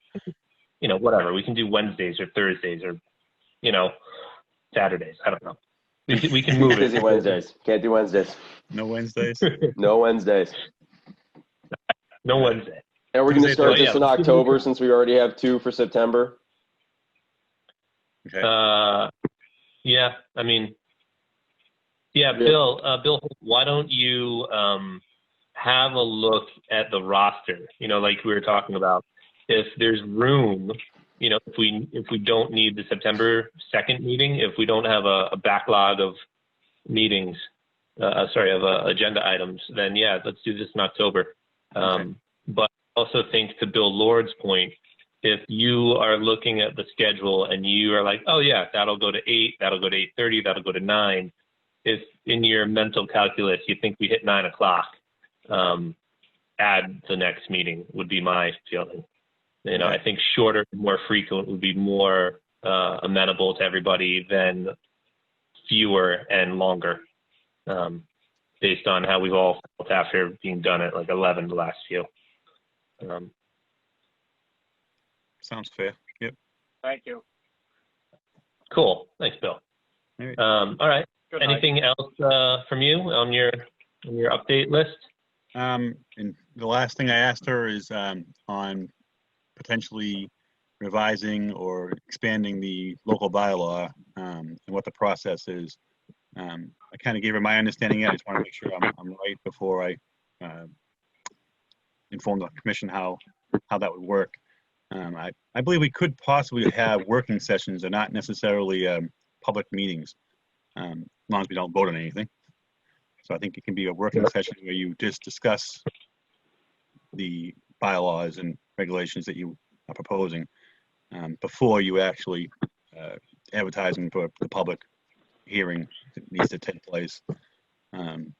whatever. We can do Wednesdays or Thursdays or, Saturdays. I don't know. We can move it. Busy Wednesdays. Can't do Wednesdays. No Wednesdays? No Wednesdays. No Wednesday. And we're going to start this in October since we already have 2 for September. Okay. Yeah. Bill, why don't you have a look at the roster? Like we were talking about, if there's room, if we don't need the September 2nd meeting, if we don't have a backlog of meetings, agenda items, then yeah, let's do this in October. Okay. But I also think, to Bill Lord's point, if you are looking at the schedule and you are like, oh yeah, that'll go to 8, that'll go to 8:30, that'll go to 9. If in your mental calculus you think we hit 9 o'clock, add the next meeting would be my feeling. I think shorter, more frequent would be more amenable to everybody than fewer and longer, based on how we've all felt after being done at like 11 the last few. Sounds fair. Yep. Thank you. Cool. Thanks, Bill. All right. All right. Good Anything night. else from you on your update list? And the last thing I asked her is on potentially revising or expanding the local bylaw and what the process is. I kind of gave her my understanding. I just want to make sure I'm right before I inform the commission how that would work. I believe we could possibly have working sessions and not necessarily public meetings, as long as we don't vote on anything. So I think it can be a working session where you just discuss the bylaws and regulations that you are proposing before you actually advertise them for the public hearing that needs to take place. The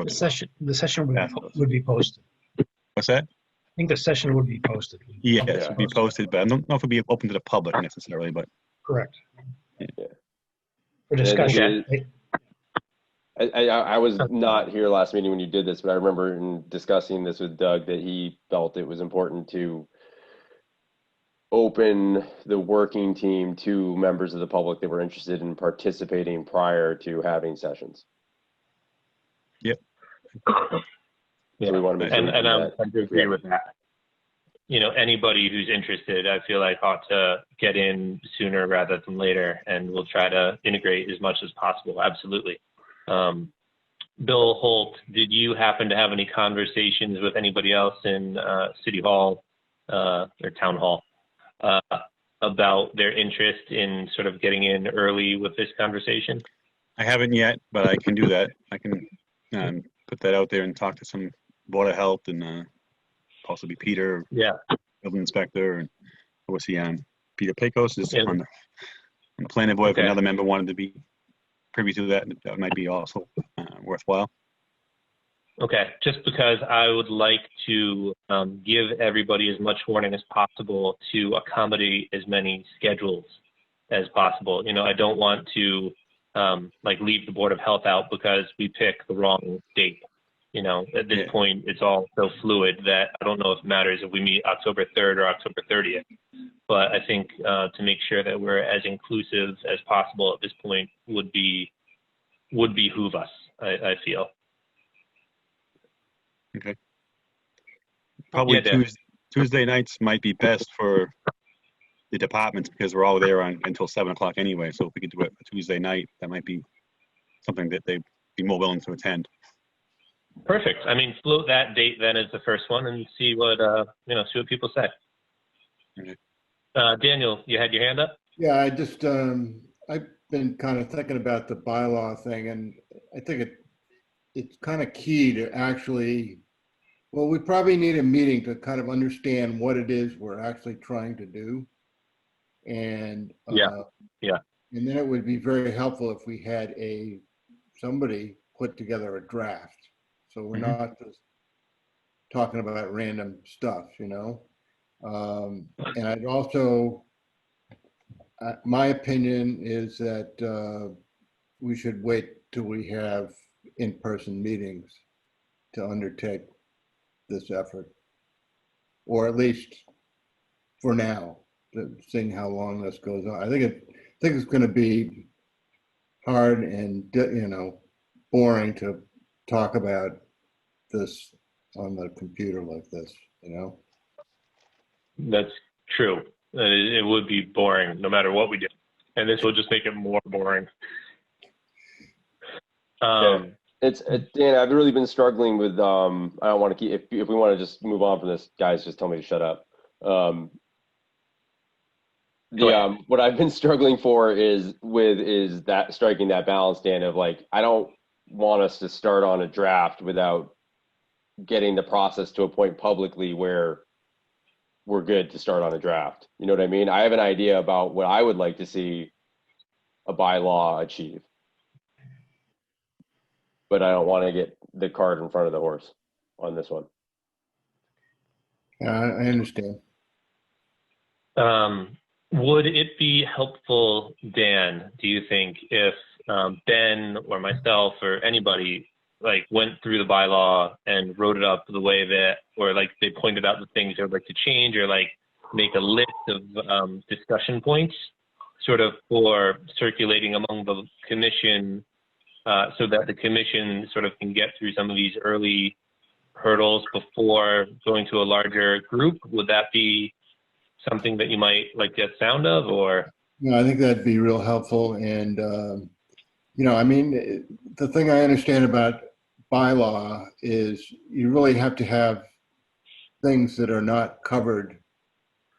session would be posted. What's that? I think the session would be posted. Yes, it would be posted, but I don't know if it would be open to the public necessarily, but. Correct. Yeah. For discussion. I was not here last meeting when you did this, but I remember in discussing this with Doug that he felt it was important to open the working team to members of the public that were interested in participating prior to having sessions. Yep. Yeah. So we want to make sure and I tend to agree with that. Anybody who's interested, I feel like ought to get in sooner rather than later, and we'll try to integrate as much as possible. Absolutely. Bill Holt, did you happen to have any conversations with anybody else in City Hall or Town Hall about their interest in sort of getting in early with this conversation? I haven't yet, but I can do that. I can put that out there and talk to some Board of Health and possibly Peter, Yeah. building inspector, and what's he on? Peter Pecos is Yeah. on the planning board. If Okay. another member wanted to be privy to that, that might be also worthwhile. Okay, just because I would like to give everybody as much warning as possible to accommodate as many schedules as possible. You know, I don't want to like leave the Board of Health out because we pick the wrong date. You know, at this Yeah. point, it's all so fluid that I don't know if it matters if we meet October 3rd or October 30th. But I think to make sure that we're as inclusive as possible at this point would behoove us, I feel. Okay. Probably Yeah, Dan. Tuesday nights might be best for the departments because we're all there until 7 o'clock anyway. So if we could do it a Tuesday night, that might be something that they'd be more willing to attend. Perfect. I mean, float that date then as the first one and see what see what people say. Okay. Daniel, you had your hand up? Yeah, I just, I've been kind of thinking about the bylaw thing, and I think it's kind of key to actually, well, we probably need a meeting to kind of understand what it is we're actually trying to do. And Yeah. and then it would be very helpful if we had somebody put together a draft. So we're not just talking about random stuff, you know? And I'd also, my opinion is that we should wait till we have in-person meetings to undertake this effort, or at least for now, seeing how long this goes on. I think it's going to be hard and boring to talk about this on the computer like this, you know. That's true. It would be boring no matter what we do. And this will just make it more boring. It's Dan, I've really been struggling with I don't want to keep, if we want to just move on from this, guys, just tell me to shut up. What I've been struggling for is that striking that balance, Dan, of like, I don't want us to start on a draft without getting the process to a point publicly where we're good to start on a draft. You know what I mean? I have an idea about what I would like to see a bylaw achieve, but I don't want to get the cart in front of the horse on this one. Yeah, I understand. Would it be helpful, Dan, do you think, if Ben or myself or anybody like went through the bylaw and wrote it up the way that, or like they pointed out the things they would like to change, or like make a list of discussion points sort of for circulating among the commission so that the commission sort of can get through some of these early hurdles before going to a larger group? Would that be something that you might like the sound of, or? No, I think that'd be real helpful. And, I mean, the thing I understand about bylaw is you really have to have things that are not covered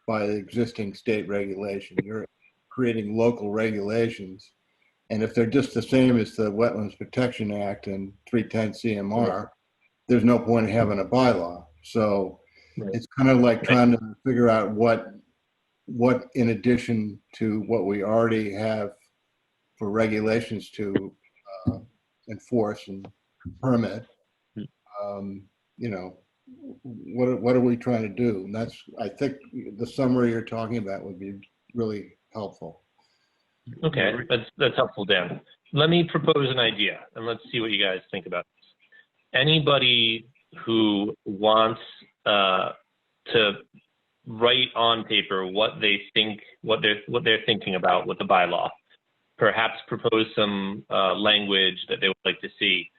by the existing state regulation. You're creating local regulations. And if they're just the same as the Wetlands Protection Act and 310 CMR, there's no point in having a bylaw. So it's kind of like trying to figure out what in addition to what we already have for regulations to enforce and permit, what are we trying to do? And that's, I think the summary you're talking about would be really helpful. Okay, that's helpful, Dan. Let me propose an idea, and let's see what you guys think about this. Anybody who wants to write on paper what they think, what they're thinking about with the bylaw, perhaps propose some language that they would like to see.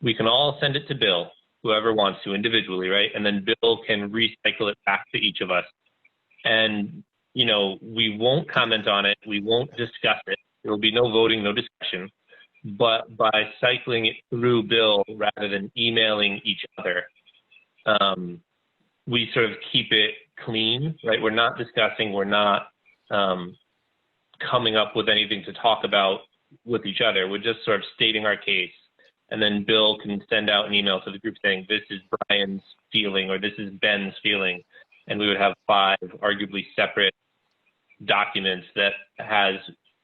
We can all send it to Bill, whoever wants to individually, right? And then Bill can recycle it back to each of us. And, we won't comment on it. We won't discuss it. There will be no voting, no discussion. but by cycling it through Bill rather than emailing each other, we sort of keep it clean, right? We're not discussing, we're not coming up with anything to talk about with each other. We're just sort of stating our case. And then Bill can send out an email to the group saying, this is Brian's feeling, or this is Ben's feeling. And we would have 5 arguably separate documents that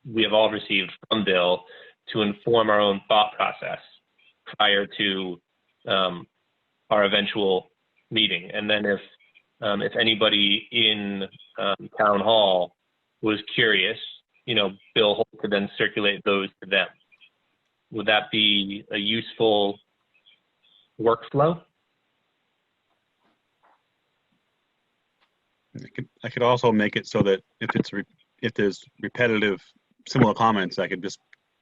we have all received from Bill to inform our own thought process prior to our eventual meeting. And then if anybody in town hall was curious, Bill Holt could then circulate those to them. Would that be a useful workflow? I could also make it so that if there's repetitive similar comments, I could just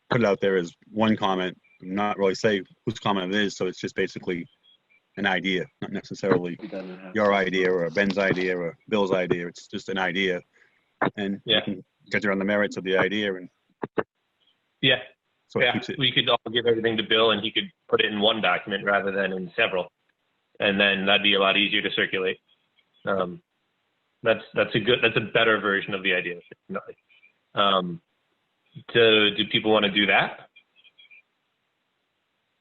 put it out there as one comment, not really say whose comment it is. So it's just basically an idea, not necessarily your idea or Ben's idea or Bill's idea. It's just an idea, and you can get on the merits of the idea. And so it keeps it. We could all give everything to Bill, and he could put it in one document rather than in several, and then that'd be a lot easier to circulate. That's a better version of the idea. Do people want to do that?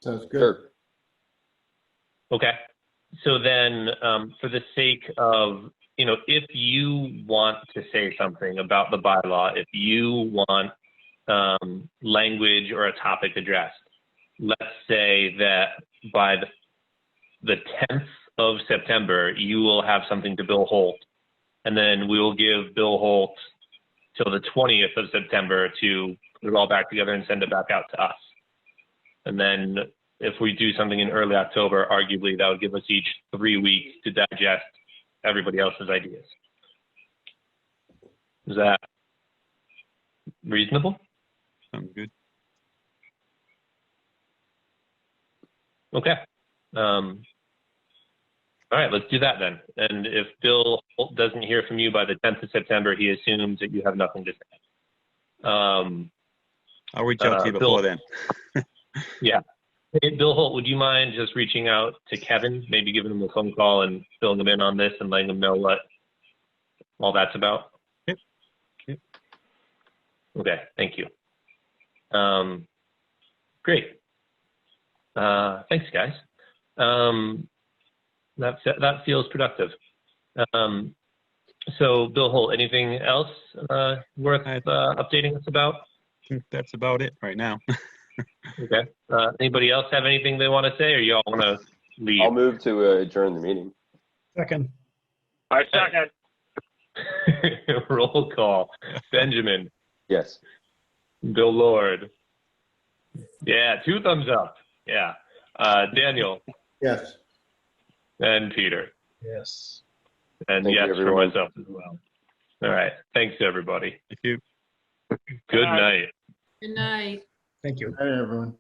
Sounds good. Sure. Okay. So then, for the sake of, if you want to say something about the bylaw, if you want language or a topic addressed, let's say that by the 10th of September, you will have something to Bill Holt, and then we will give Bill Holt till the 20th of September to put it all back together and send it back out to us. And then if we do something in early October, arguably that would give us each 3 weeks to digest everybody else's ideas. Is that reasonable? Sounds good. Okay. All right, let's do that then. And if Bill Holt doesn't hear from you by the 10th of September, he assumes that you have nothing to say. I'll reach out to you before then. Yeah. Hey, Bill Holt, would you mind just reaching out to Kevin, maybe giving him a phone call and filling him in on this and letting him know what all that's about? Yep. Okay, thank you. Great. Thanks, guys. That feels productive. So, Bill Holt, anything else worth updating us about? I think that's about it right now. Okay. Anybody else have anything they want to say, or you all want to leave? I'll move to adjourn the meeting. Second. I second. Roll call. Benjamin. Yes. Bill Lord. Yeah, 2 thumbs up. Yeah. Daniel. Yes. And Peter. Yes. And Thank you, yes, for everyone. myself as well. All right. Thanks, everybody. Thank you. Good night. Good night. Thank you. Hi, everyone.